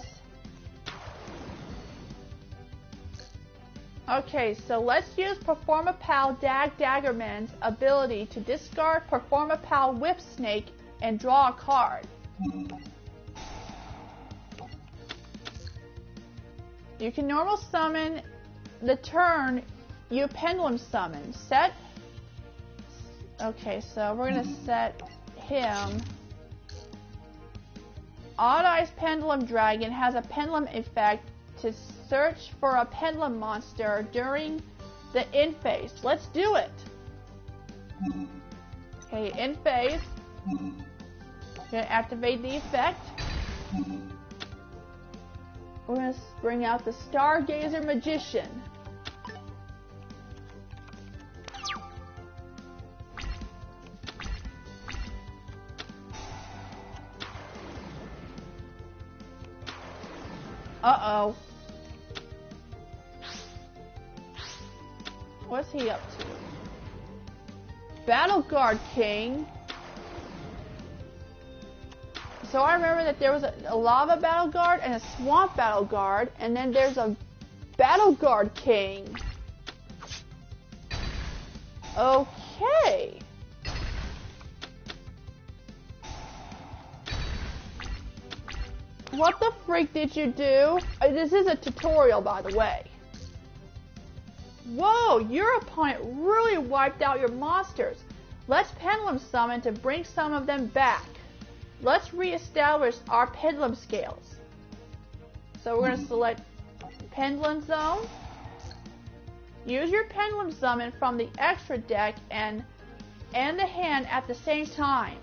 Okay, so let's use Perform a Pal Daggerman's ability to discard Perform a Pal Whip Snake and draw a card. You can normal summon the turn you pendulum summon. Set. Okay, so we're gonna set him. Odd Eyes Pendulum Dragon has a pendulum effect to search for a pendulum monster during the end phase. Let's do it. Okay, end phase. Gonna activate the effect. We're gonna bring out the Stargazer Magician. Uh-oh. What's he up to? Battle Guard King. So I remember that there was a Lava Battle Guard and a Swamp Battle Guard, and then there's a Battle Guard King. Okay. What the freak did you do? This is a tutorial, by the way. Whoa, your opponent really wiped out your monsters. Let's pendulum summon to bring some of them back. Let's reestablish our pendulum scales. So we're going to select Pendulum Zone. Use your pendulum summon from the extra deck and the hand at the same time.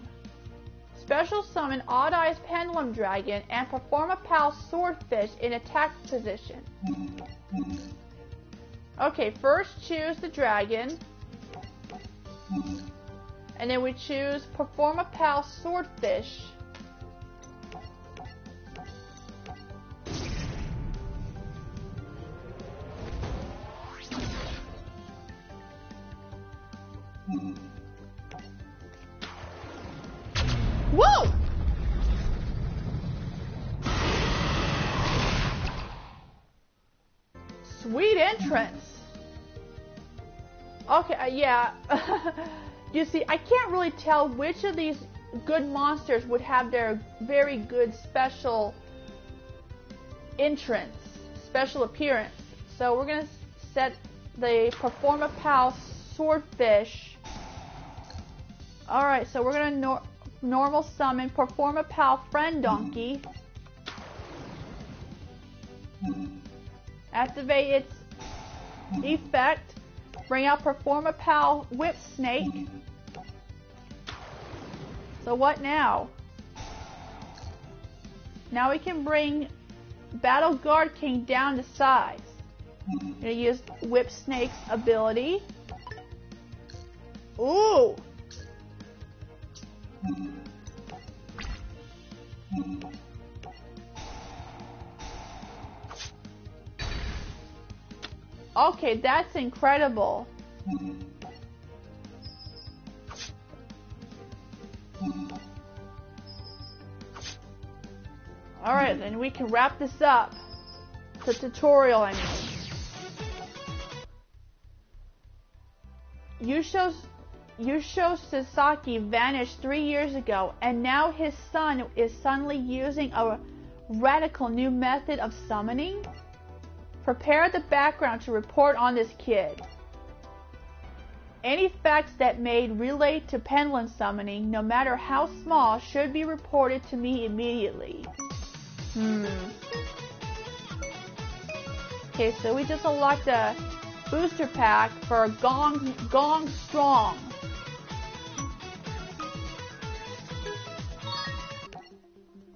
Special summon Odd Eyes Pendulum Dragon and perform a PAL Swordfish in attack position. Okay, first choose the dragon. And then we choose Perform a PAL Swordfish. Whoa! Sweet entrance. Okay, yeah. You see, I can't really tell which of these good monsters would have their very good special entrance, special appearance. So we're going to set the Perform a PAL Swordfish. Alright, so we're going to normal summon Perform a PAL Friend Donkey. Activate its effect. Bring out Perform a PAL Whip Snake. So what now? Now we can bring Battle Guard King down to size. I'm gonna use Whip Snake's ability. Ooh! Okay, that's incredible. Alright, then we can wrap this up. The tutorial, I mean. Yusho Sasaki vanished 3 years ago, and now his son is suddenly using a radical new method of summoning? Prepare the background to report on this kid. Any facts that may relate to pendulum summoning, no matter how small, should be reported to me immediately. Okay, so we just unlocked a booster pack for Gong Strong.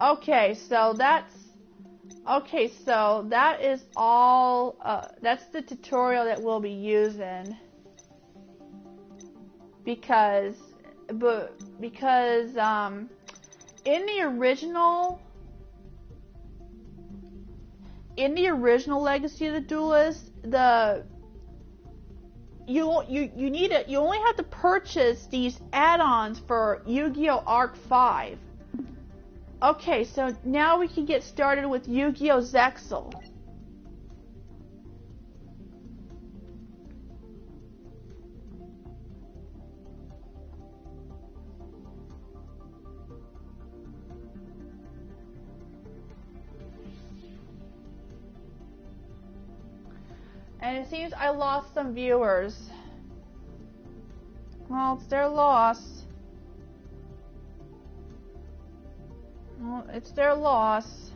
Okay, so that is all. That's the tutorial that we'll be using because in the original Legacy of the Duelist, you only have to purchase these add-ons for Yu-Gi-Oh! Arc 5. Okay, so now we can get started with Yu-Gi-Oh! Zexal. And it seems I lost some viewers. Well, it's their loss. Well, it's their loss.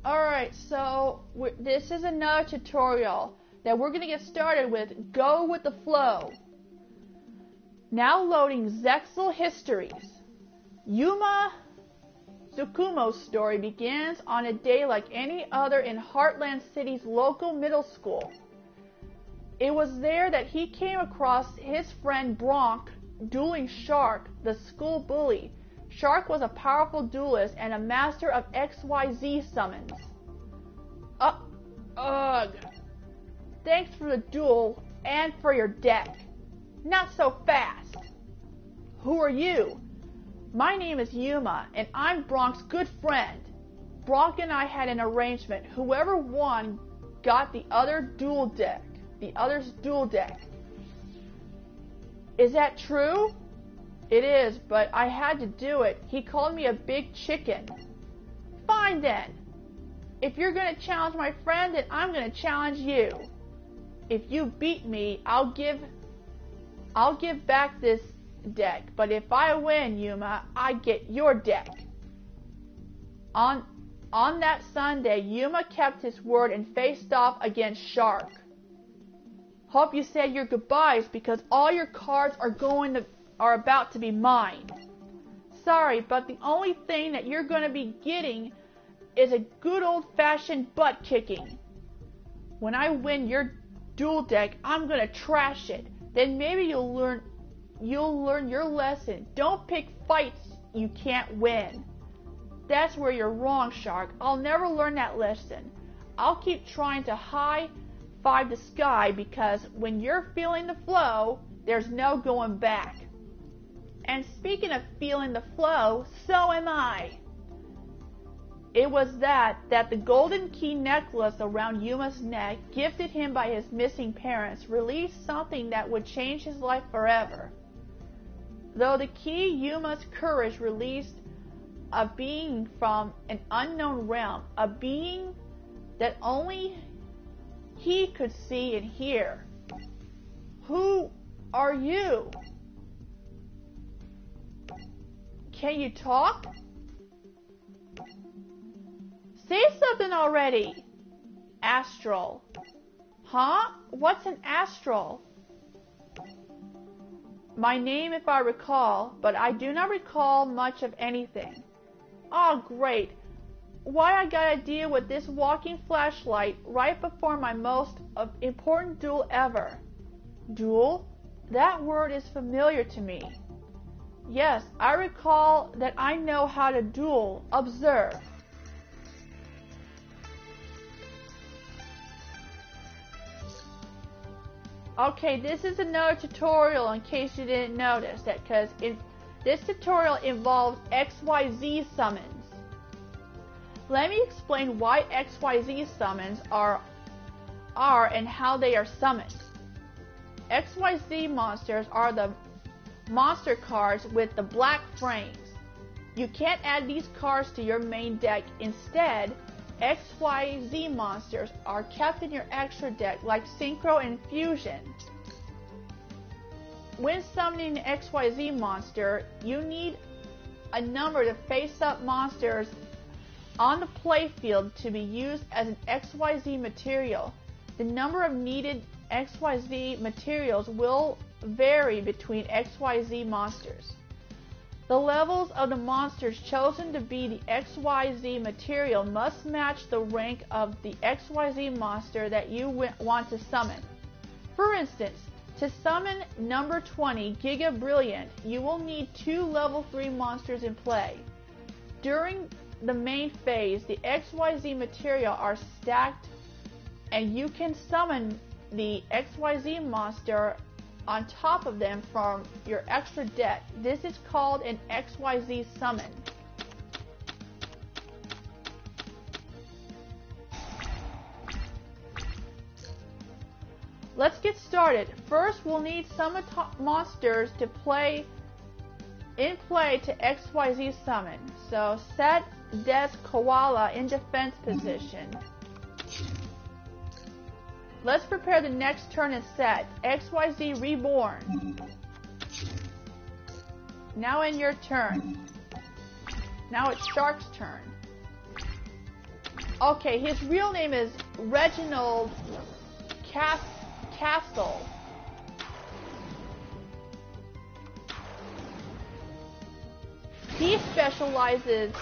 Alright, so this is another tutorial that we're going to get started with. Go with the flow. Now loading Zexal Histories. Yuma Tsukumo's story begins on a day like any other in Heartland City's local middle school. It was there that he came across his friend Bronk dueling Shark, the school bully. Shark was a powerful duelist and a master of XYZ summons. Ugh. Thanks for the duel and for your deck. Not so fast. Who are you? My name is Yuma, and I'm Bronk's good friend. Bronk and I had an arrangement. Whoever won got the other's duel deck. Is that true? It is, but I had to do it. He called me a big chicken. Fine then. If you're going to challenge my friend, then I'm going to challenge you. If you beat me, I'll give back this deck. But if I win, Yuma, I get your deck. On that Sunday, Yuma kept his word and faced off against Shark. Hope you said your goodbyes because all your cards are about to be mine. Sorry, but the only thing that you're going to be getting is a good old-fashioned butt kicking. When I win your duel deck, I'm going to trash it. Then maybe you'll learn your lesson. Don't pick fights you can't win. That's where you're wrong, Shark. I'll never learn that lesson. I'll keep trying to high-five the sky because when you're feeling the flow, there's no going back. And speaking of feeling the flow, so am I. It was that the golden key necklace around Yuma's neck, gifted him by his missing parents, released something that would change his life forever. Though the key, Yuma's courage released a being from an unknown realm, a being that only he could see and hear. Who are you? Can you talk? Say something already. Astral. Huh? What's an astral? My name if I recall, but I do not recall much of anything. Oh, great. Why I gotta deal with this walking flashlight right before my most important duel ever. Duel? That word is familiar to me. Yes, I recall that I know how to duel. Observe. Okay, this is another tutorial in case you didn't notice that, because this tutorial involves XYZ summons. Let me explain why XYZ summons are and how they are summoned. XYZ monsters are the monster cards with the black frames. You can't add these cards to your main deck. Instead, XYZ monsters are kept in your extra deck like Synchro and Fusion. When summoning an XYZ monster, you need a number of face-up monsters on the playfield to be used as an XYZ material. The number of needed XYZ materials will vary between XYZ monsters. The levels of the monsters chosen to be the XYZ material must match the rank of the XYZ monster that you want to summon. For instance, to summon number 20, Giga Brilliant, you will need 2 level 3 monsters in play. During the main phase, the XYZ material are stacked and you can summon the XYZ monster on top of them from your extra deck. This is called an XYZ summon. Let's get started. First, we'll need some monsters to play in play to XYZ summon. So set Death Koala in defense position. Let's prepare the next turn and set XYZ Reborn. Now in your turn. Now it's Shark's turn. Okay, his real name is Reginald Castle. He specializes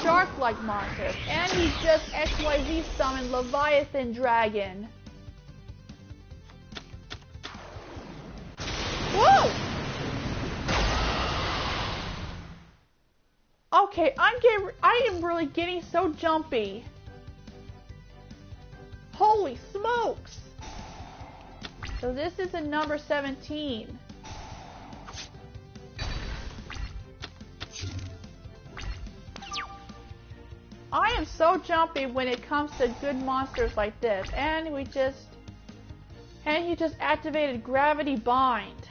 shark-like monsters, and he just XYZ summoned Leviathan Dragon. Whoa! Okay, I am really getting so jumpy. Holy smokes! So this is a number 17. I am so jumpy when it comes to good monsters like this, and he just activated Gravity Bind.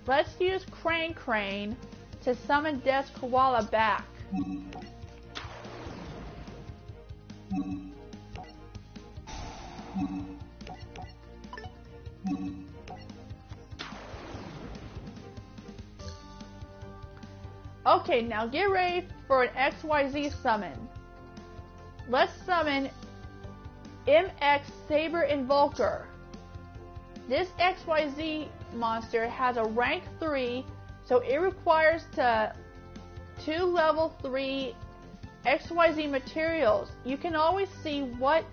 Let's use Crane to summon Death Koala back. Okay, now get ready for an XYZ summon. Let's summon MX Saber Invoker. This XYZ monster has a rank 3, so it requires 2 level 3 XYZ materials. You can always see what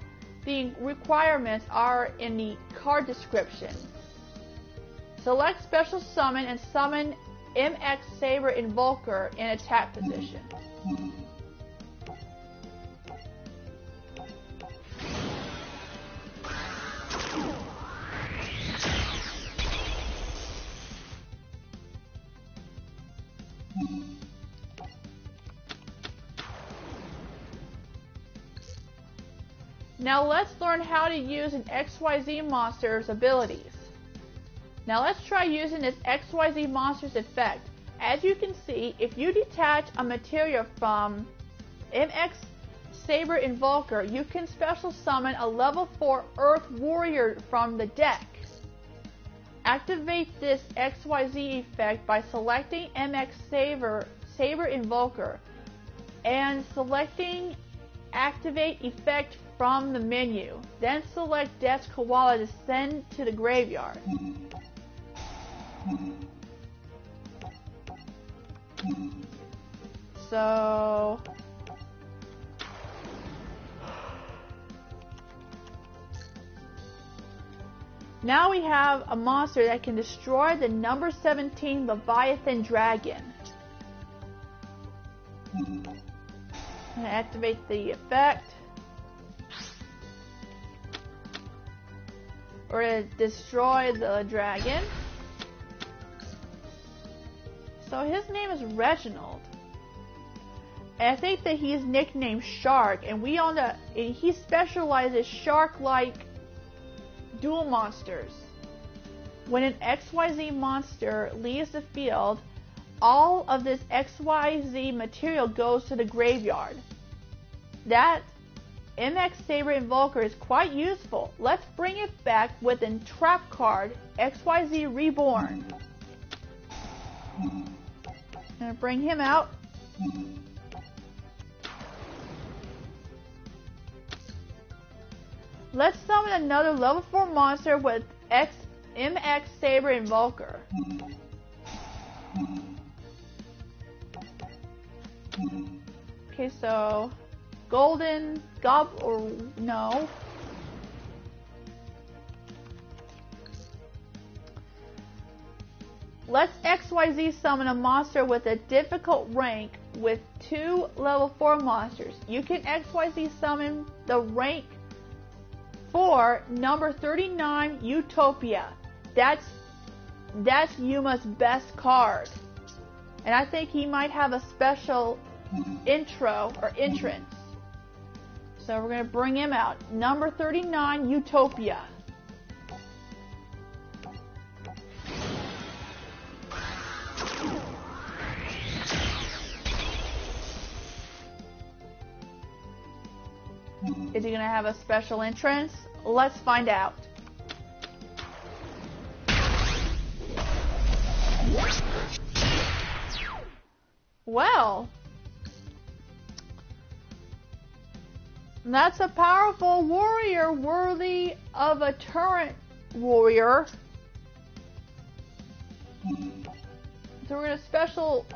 the requirements are in the card description. Select Special Summon and summon MX Saber Invoker in attack position. Now let's learn how to use an XYZ monster's abilities. Now let's try using this XYZ monster's effect. As you can see, if you detach a material from MX Saber Invoker, you can special summon a level 4 Earth Warrior from the deck. Activate this XYZ effect by selecting MX Saber Invoker and selecting Activate Effect from the menu. Then select Death Koala to send to the graveyard. So now we have a monster that can destroy the number 17 Leviathan Dragon. I'm going to activate the effect. We're going to destroy the dragon. So his name is Reginald. And I think that he's nicknamed Shark, and he specializes shark-like dual monsters. When an XYZ monster leaves the field, all of this XYZ material goes to the graveyard. That MX Saber Invoker is quite useful. Let's bring it back with a trap card, XYZ Reborn. I'm gonna bring him out. Let's summon another level 4 monster with MX Saber Invoker. Okay, so Golden or no. Let's XYZ summon a monster with a difficult rank with 2 level 4 monsters. You can XYZ summon the rank 4 number 39 Utopia. That's Yuma's best card. And I think he might have a special intro or entrance. So we're going to bring him out. Number 39 Utopia. Is he gonna have a special entrance? Let's find out. Well, that's a powerful warrior worthy of a turret warrior. So we're gonna special.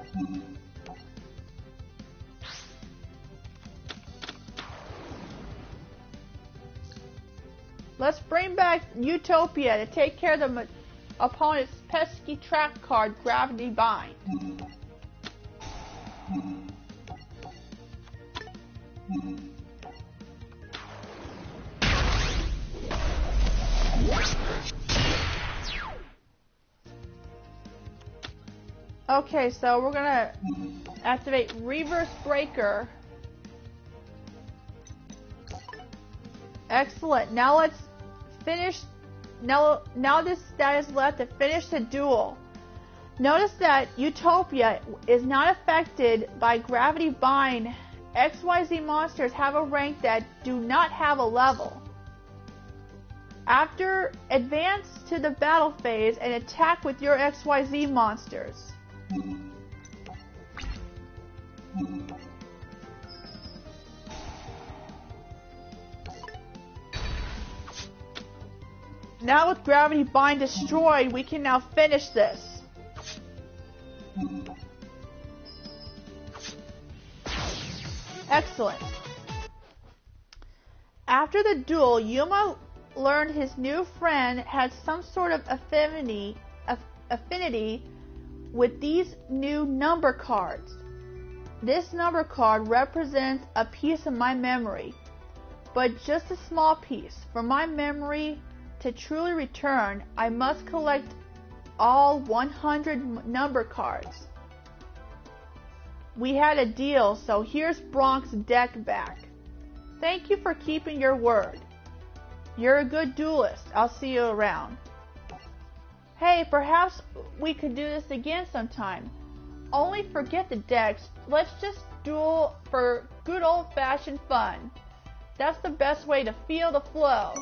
Let's bring back Utopia to take care of the opponent's pesky trap card, Gravity Bind. Okay, so we're gonna activate Reverse Breaker. Excellent. Now let's finish. Now this status left to finish the duel. Notice that Utopia is not affected by Gravity Bind. XYZ monsters have a rank that do not have a level. After advance to the battle phase and attack with your XYZ monsters. Now with Gravity Bind destroyed, we can now finish this. Excellent. After the duel, Yuma learned his new friend had some sort of affinity with these new number cards. This number card represents a piece of my memory, but just a small piece. For my memory to truly return, I must collect all 100 number cards. We had a deal, so here's Bronk's deck back. Thank you for keeping your word. You're a good duelist. I'll see you around. Hey, perhaps we could do this again sometime. Only forget the decks. Let's just duel for good old-fashioned fun. That's the best way to feel the flow.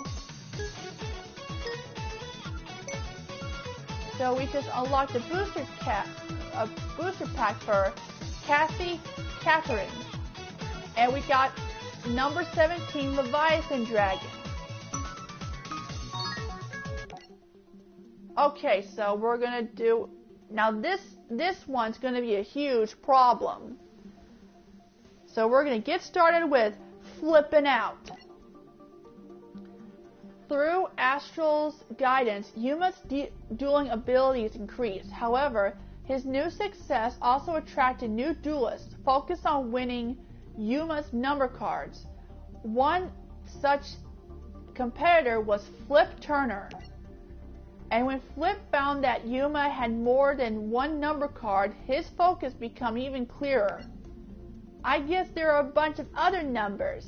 So we just unlocked a booster pack for Cassie Catherine. And we got number 17 Leviathan Dragon. Okay, so we're gonna do now this one's gonna be a huge problem. So we're gonna get started with flipping out. Through Astral's guidance, Yuma's dueling abilities increased. However, his new success also attracted new duelists focused on winning Yuma's number cards. One such competitor was Flip Turner. And when Flip found that Yuma had more than one number card, his focus became even clearer. I guess there are a bunch of other numbers.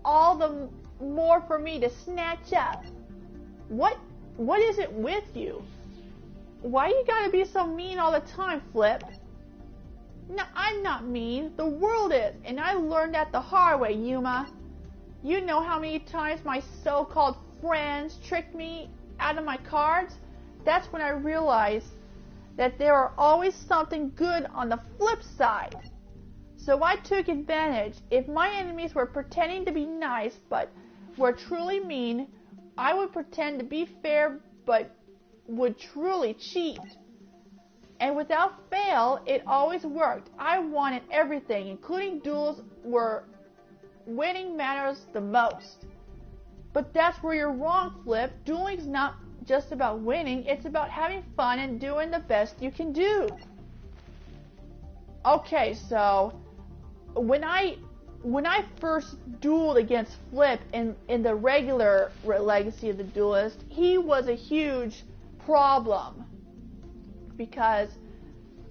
All the more for me to snatch up. What is it with you? Why you gotta be so mean all the time, Flip? No, I'm not mean. The world is, and I learned that the hard way, Yuma. You know how many times my so-called friends tricked me out of my cards? That's when I realized that there are always something good on the flip side. So I took advantage. If my enemies were pretending to be nice but were truly mean, I would pretend to be fair but would truly cheat. And without fail, it always worked. I wanted everything, including duels where winning matters the most. But that's where you're wrong, Flip. Dueling's not just about winning, it's about having fun and doing the best you can do. Okay, so when I first dueled against Flip in the regular Legacy of the Duelist, he was a huge problem because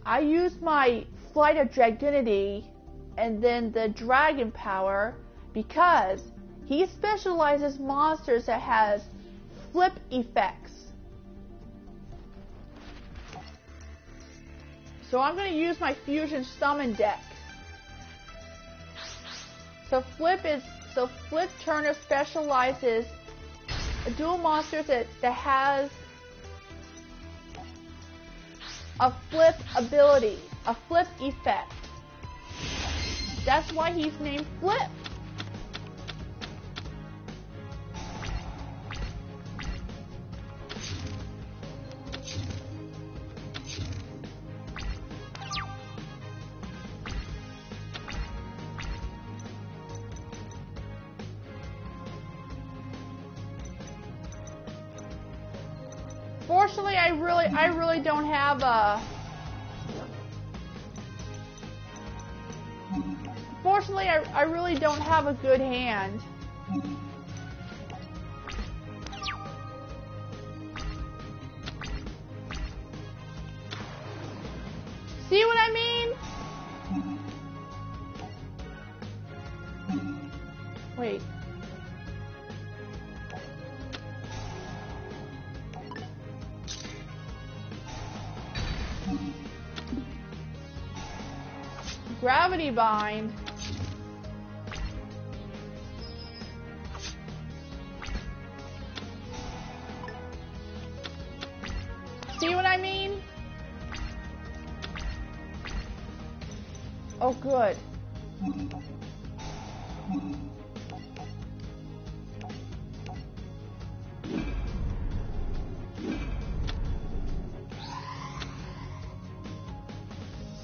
I used my Flight of Dragunity and then the Dragon Power because he specializes monsters that has flip effects. So I'm going to use my Fusion Summon deck. So Flip Turner specializes in dual monsters that has a flip ability, a flip effect. That's why he's named Flip. Fortunately, I really don't have a. Fortunately, I really don't have a good hand. See what I mean? Wait. Gravity bind. See what I mean? Oh, good.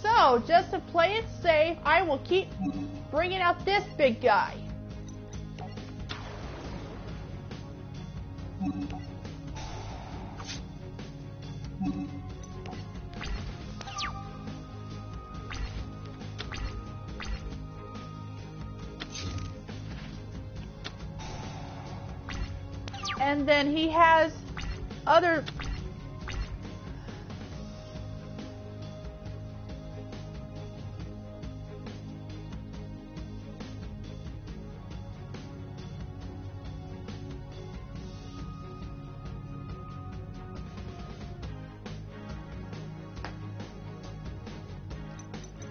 So, just to play it safe, I will keep bringing out this big guy. And then he has other...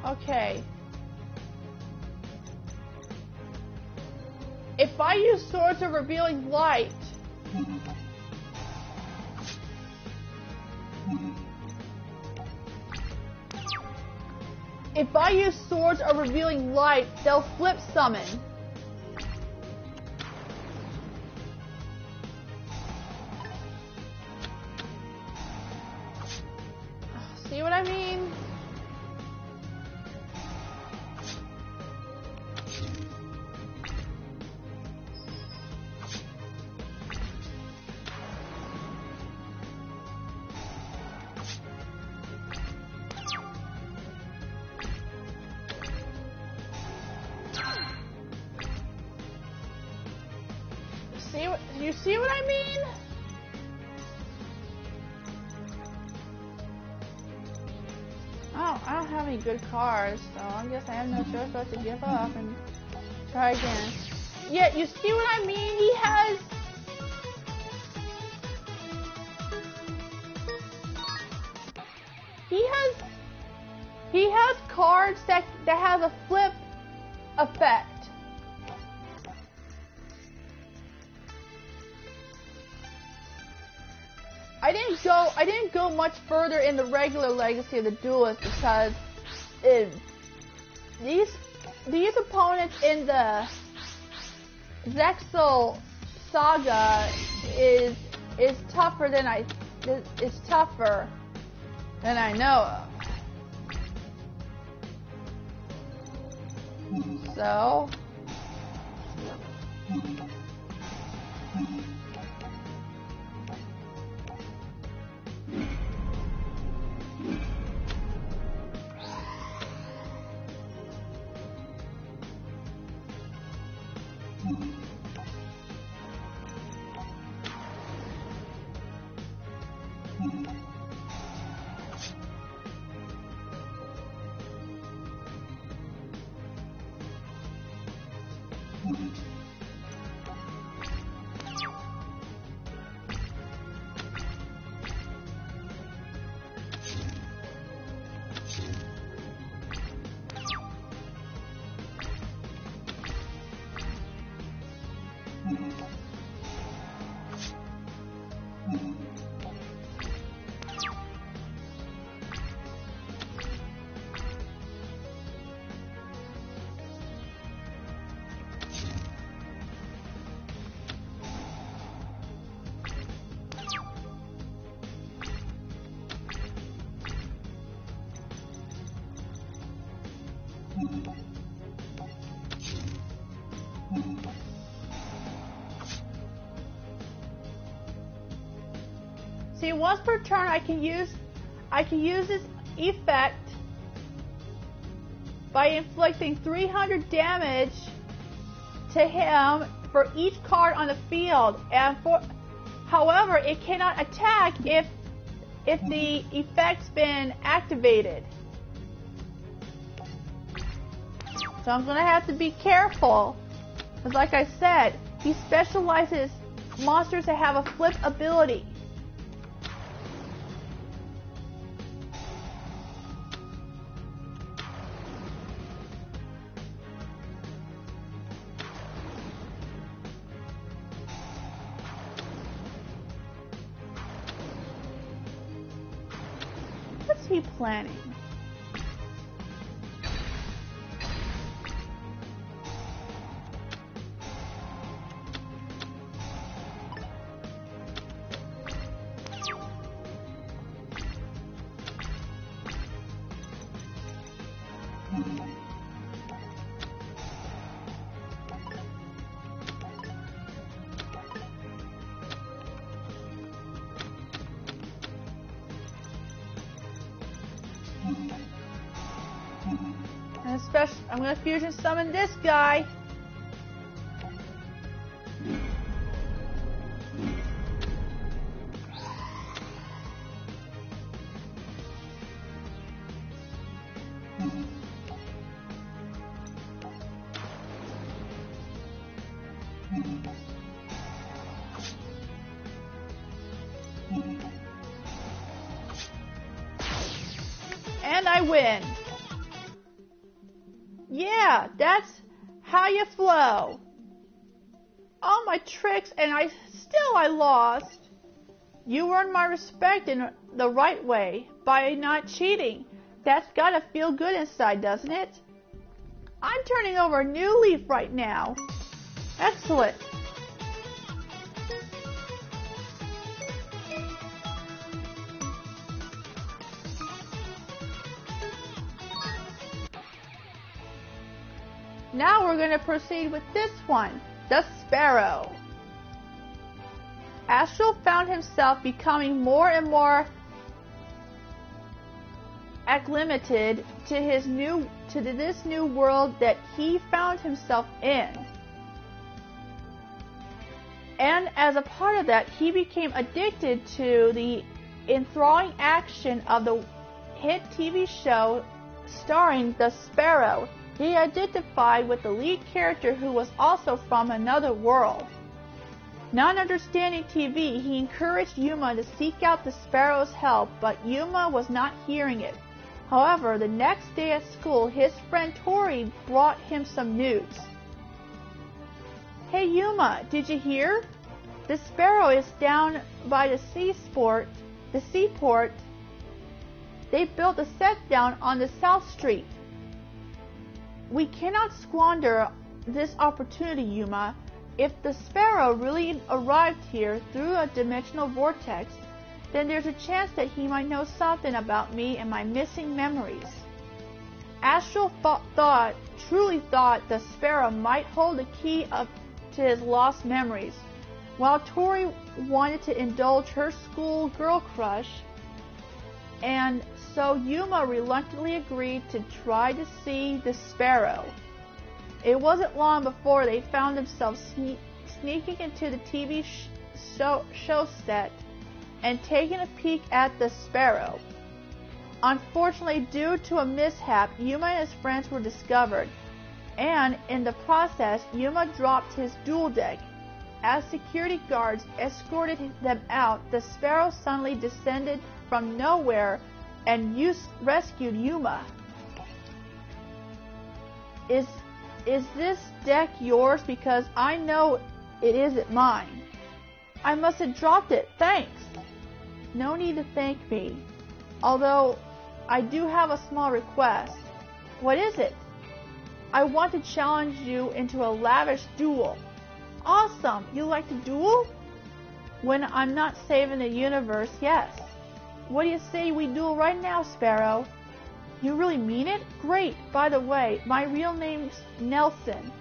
Okay. If I use Swords of Revealing Light, they'll flip summon. See what I mean? You see what I mean? I don't have any good cards, so I guess I have no choice but to give up and try again. Yeah, you see what I mean? He has cards that has a flip effect. I didn't go much further in the regular Legacy of the Duelist because these opponents in the Zexal Saga is tougher than I know of. So. See, once per turn, I can use this effect by inflicting 300 damage to him for each card on the field. However, it cannot attack if the effect's been activated. So I'm gonna have to be careful, because like I said, he specializes monsters that have a flip ability. What's he planning? I'm gonna fusion summon this guy. And I win. Yeah, that's how you flow. All my tricks, and I lost. You earned my respect in the right way by not cheating. That's gotta feel good inside, doesn't it? I'm turning over a new leaf right now. Excellent. Now we're going to proceed with this one, the Sparrow. Astral found himself becoming more and more acclimated to this new world that he found himself in. And as a part of that, he became addicted to the enthralling action of the hit TV show starring the Sparrow. He identified with the lead character, who was also from another world. Not understanding TV, he encouraged Yuma to seek out the Sparrow's help, but Yuma was not hearing it. However, the next day at school, his friend Tori brought him some news. Hey Yuma, did you hear? The Sparrow is down by the seaport. They built a set down on the South Street. We cannot squander this opportunity, Yuma. If the Sparrow really arrived here through a dimensional vortex, then there's a chance that he might know something about me and my missing memories. Astral truly thought the Sparrow might hold the key to his lost memories, while Tori wanted to indulge her school girl crush, and so Yuma reluctantly agreed to try to see the Sparrow. It wasn't long before they found themselves sneaking into the TV show set and taking a peek at the Sparrow. Unfortunately, due to a mishap, Yuma and his friends were discovered, and in the process, Yuma dropped his duel deck. As security guards escorted them out, the Sparrow suddenly descended from nowhere and rescued Yuma. Is this deck yours? Because I know It isn't mine. I must have dropped it. Thanks. No need to thank me. Although, I do have a small request. What is it? I want to challenge you into a lavish duel. Awesome! You like to duel? When I'm not saving the universe, yes. What do you say we duel right now, Sparrow? You really mean it? Great! By the way, my real name's Nelson.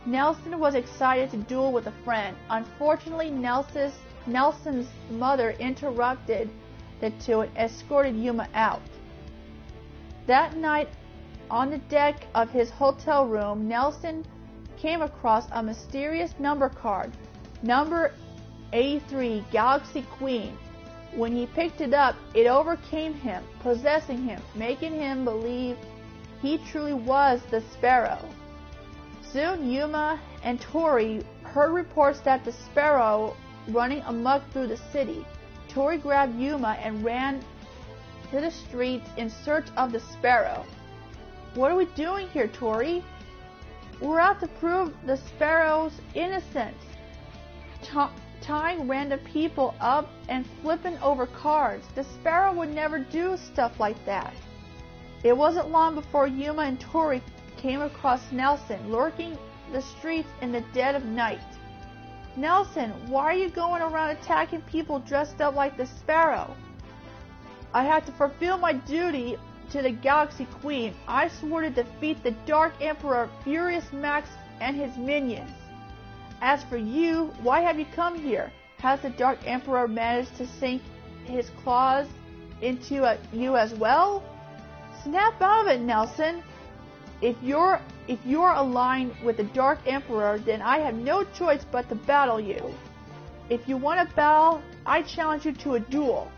Nelson was excited to duel with a friend. Unfortunately, Nelson's mother interrupted the two and escorted Yuma out. That night, on the deck of his hotel room, Nelson came across a mysterious number card, number 83, Galaxy Queen. When he picked it up, it overcame him, possessing him, making him believe he truly was the Sparrow. Soon Yuma and Tori heard reports that the Sparrow running amok through the city. Tori grabbed Yuma and ran to the streets in search of the Sparrow. What are we doing here, Tori? We're out to prove the Sparrow's innocence. Tying random people up and flipping over cards. The Sparrow would never do stuff like that. It wasn't long before Yuma and Tori came across Nelson, lurking the streets in the dead of night. Nelson, why are you going around attacking people dressed up like the Sparrow? I had to fulfill my duty to the Galaxy Queen. I swore to defeat the Dark Emperor Furious Max and his minions. As for you, why have you come here? Has the Dark Emperor managed to sink his claws into you as well? Snap out of it, Nelson. If you're aligned with the Dark Emperor, then I have no choice but to battle you. If you want to battle, I challenge you to a duel.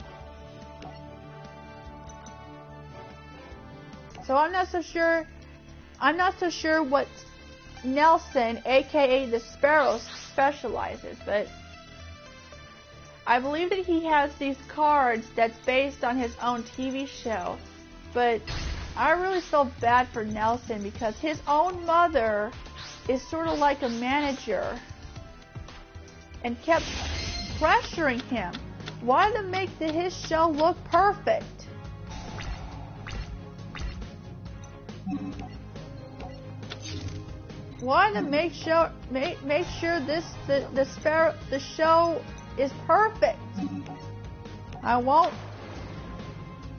So I'm not so sure what Nelson, aka the Sparrow, specializes, but I believe that he has these cards that's based on his own TV show. But I really felt bad for Nelson because his own mother is sort of like a manager and kept pressuring him. Why to make his show look perfect? Why to make sure the show is perfect?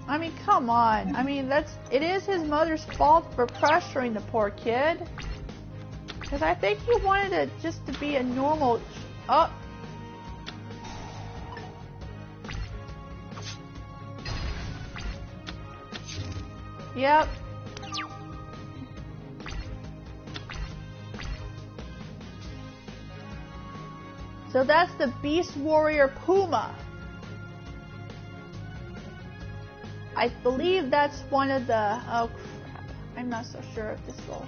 I mean, come on. I mean, it is his mother's fault for pressuring the poor kid. Because I think he wanted it just to be a normal. Oh. Yep. So that's the Beast Warrior Puma. I believe that's one of the... Oh crap. I'm not so sure if this will...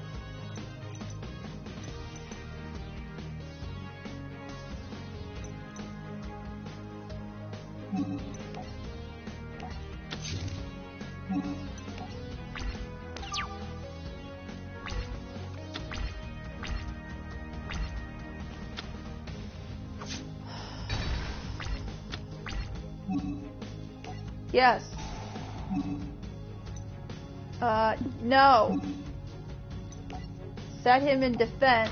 Yes. No. Set him in defense.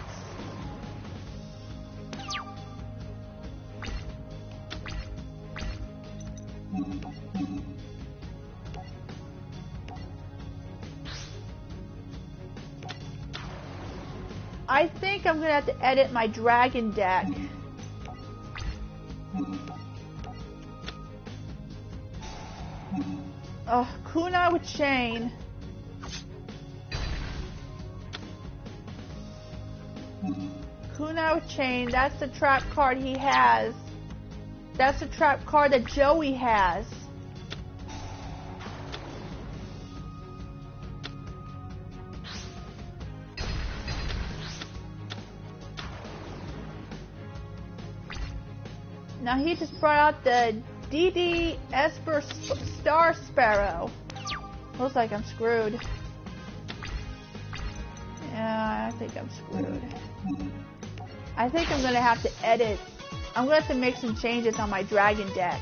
I think I'm gonna have to edit my dragon deck. Oh, Kunai with chain. Kunai with chain, that's the trap card he has. That's the trap card that Joey has. Now he just brought out the DD Esper Star Sparrow. Looks like I'm screwed. Yeah, I think I'm screwed. I think I'm gonna have to edit. I'm gonna have to make some changes on my dragon deck.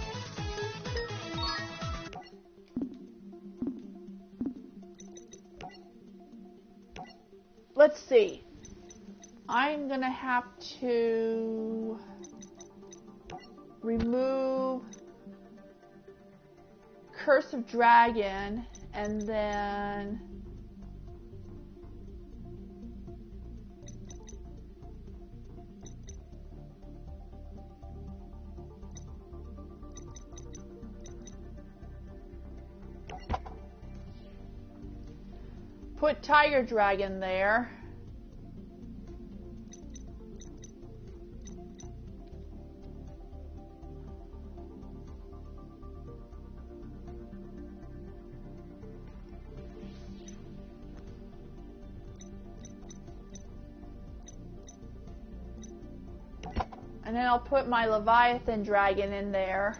Let's see. I'm gonna have to remove Curse of Dragon and then put Tiger Dragon there. And then I'll put my Leviathan Dragon in there.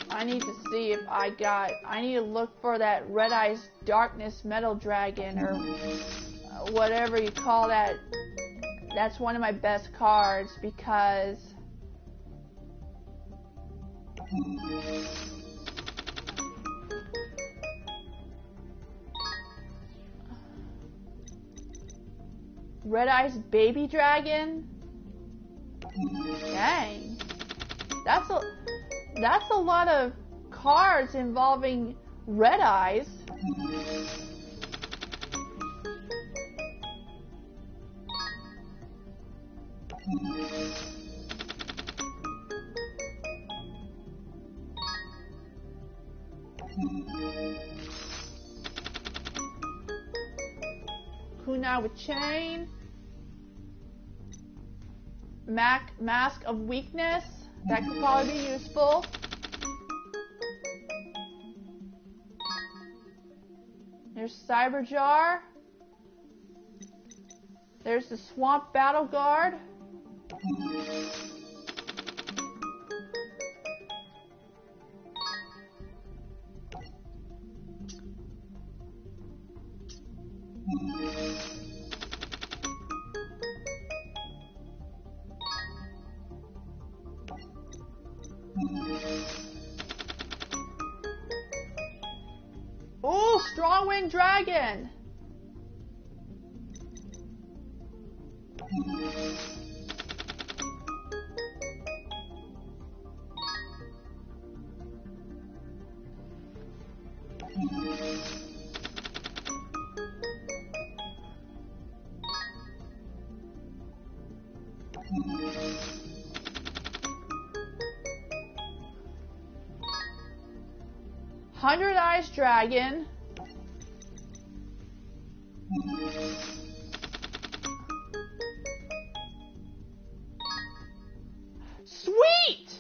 I need to see if I need to look for that Red Eyes Darkness Metal Dragon or whatever you call that. That's one of my best cards because Red Eyes Baby Dragon? Dang. That's a lot of cards involving Red Eyes. Kunai with Chain. Mask of Weakness. That could probably be useful. There's Cyber Jar. There's the Swamp Battle Guard. Ooh, Strongwind Dragon! Hundred Eyes Dragon. Sweet!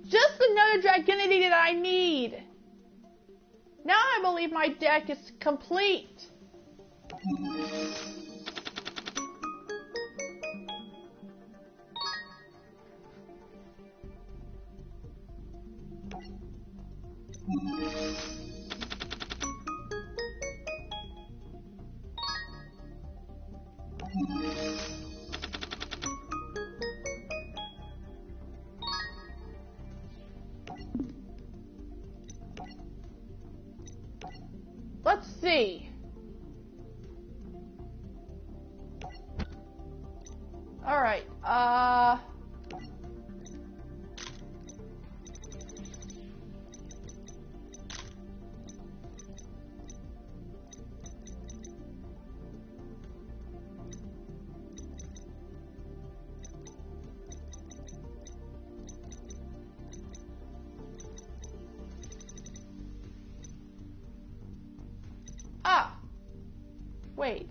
Just another Dragonity that I need. Now I believe my deck is complete. Let's see. All right. Wait.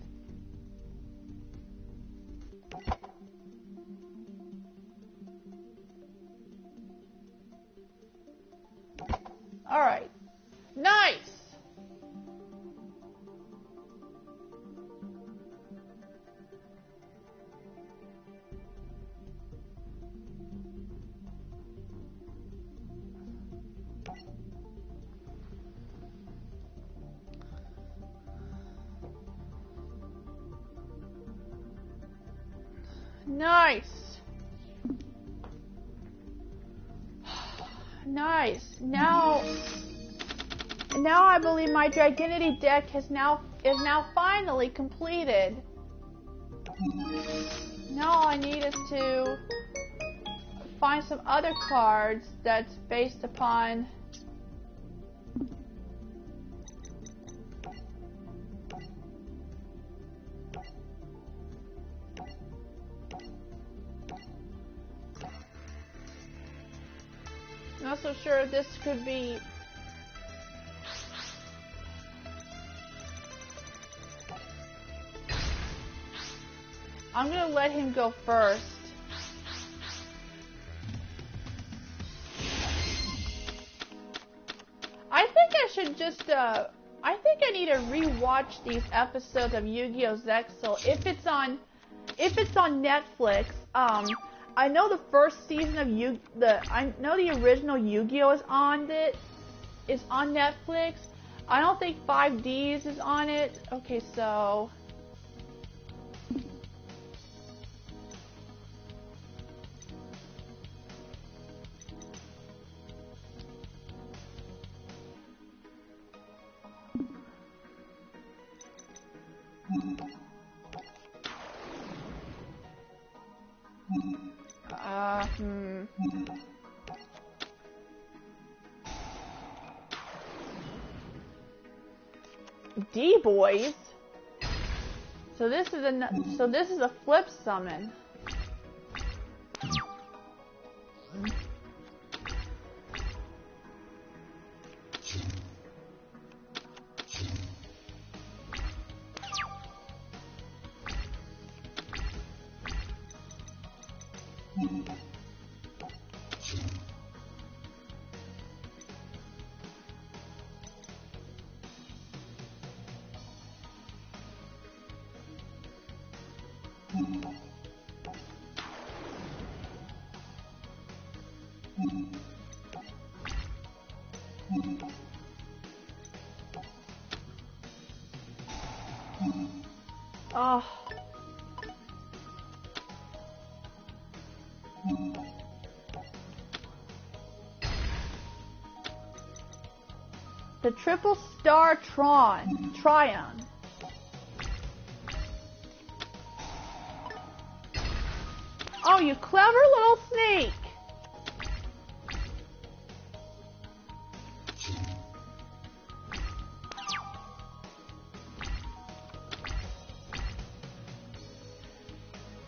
Alright. Nice! Nice. Nice. Now I believe my Dragonity deck is now finally completed. Now all I need is to find some other cards that's based upon I'm not so sure if this could be. I'm gonna let him go first. I think I should just, I think I need to rewatch these episodes of Yu-Gi-Oh! Zexal if it's on Netflix. I know the first season of I know the original Yu-Gi-Oh! Is on Netflix. I don't think 5Ds is on it. Okay, so. D-Boys? So this is a flip summon. Oh. The Triple Star Tryon. Oh, you clever little snake!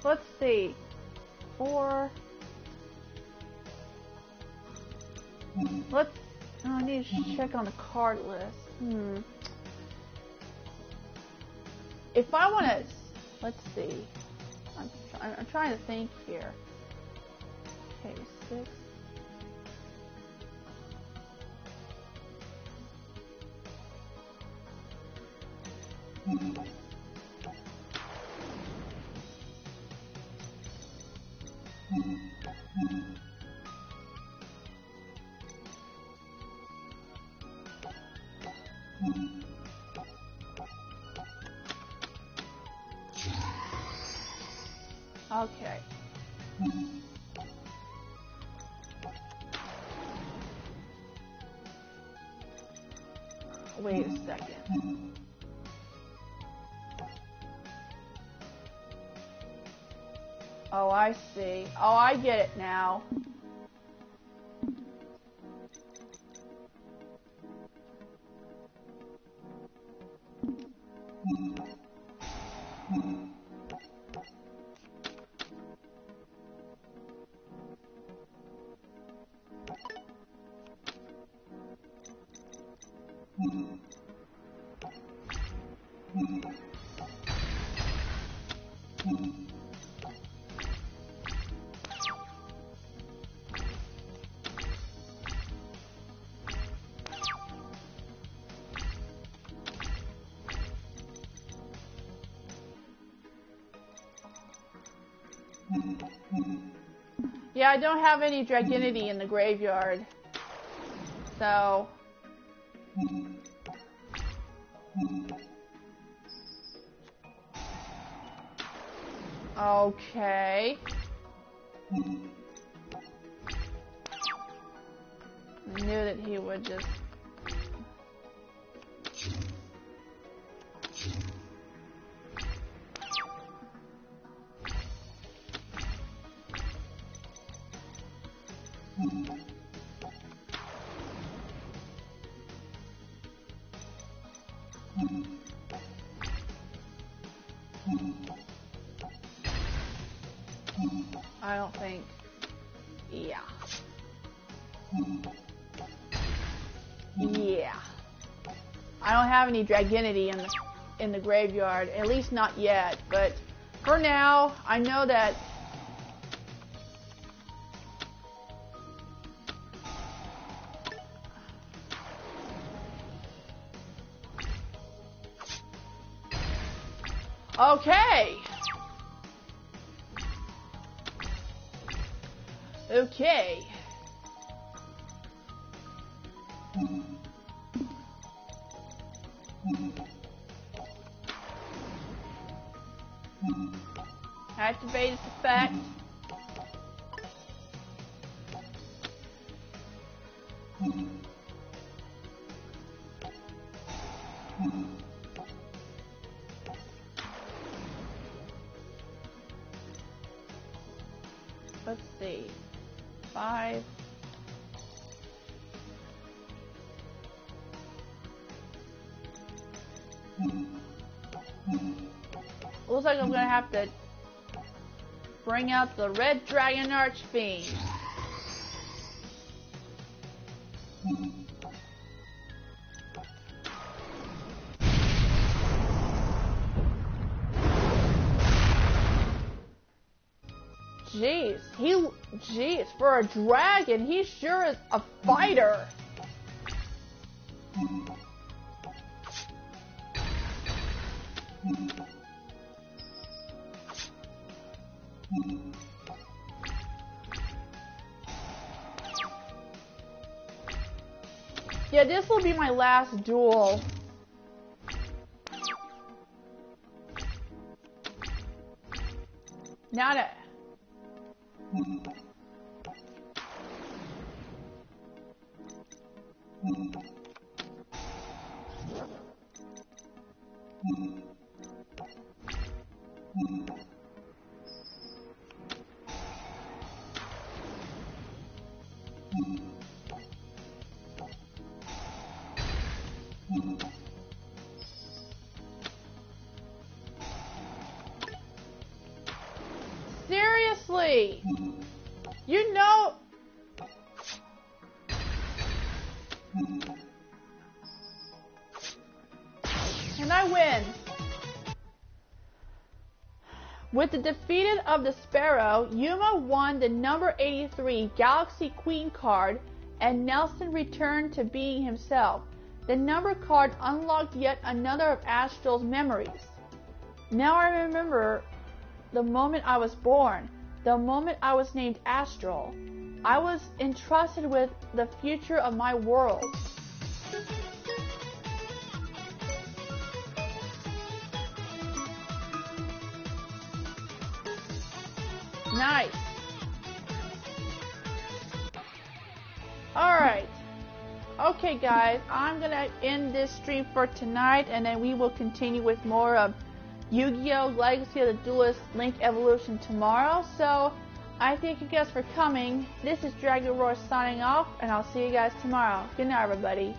Let's see. 4. I need to check on the card list. If I want to, let's see. I'm trying to think here. Okay, 6. Okay. Wait a second. Oh, I see. Oh, I get it now. Yeah, I don't have any Dragonity in the graveyard. So... Okay. I knew that he would just... I don't think... Yeah. Yeah. I don't have any Dragonity in the graveyard, at least not yet, but for now, I know that okay. Okay. Activate its effect. Let's see. 5. Looks like I'm gonna have to bring out the Red Dragon Archfiend. Jeez, for a dragon, he sure is a fighter. Yeah, this will be my last duel. Now that... Seriously? You know... And I win. With the defeated of the Sparrow, Yuma won the number 83 Galaxy Queen card, and Nelson returned to being himself. The number card unlocked yet another of Astral's memories. Now I remember the moment I was born, the moment I was named Astral. I was entrusted with the future of my world. Nice. Alright. Okay guys, I'm gonna end this stream for tonight, and then we will continue with more of Yu-Gi-Oh! Legacy of the Duelist Link Evolution tomorrow. So, I thank you guys for coming. This is Dragon Roar signing off, and I'll see you guys tomorrow. Good night, everybody.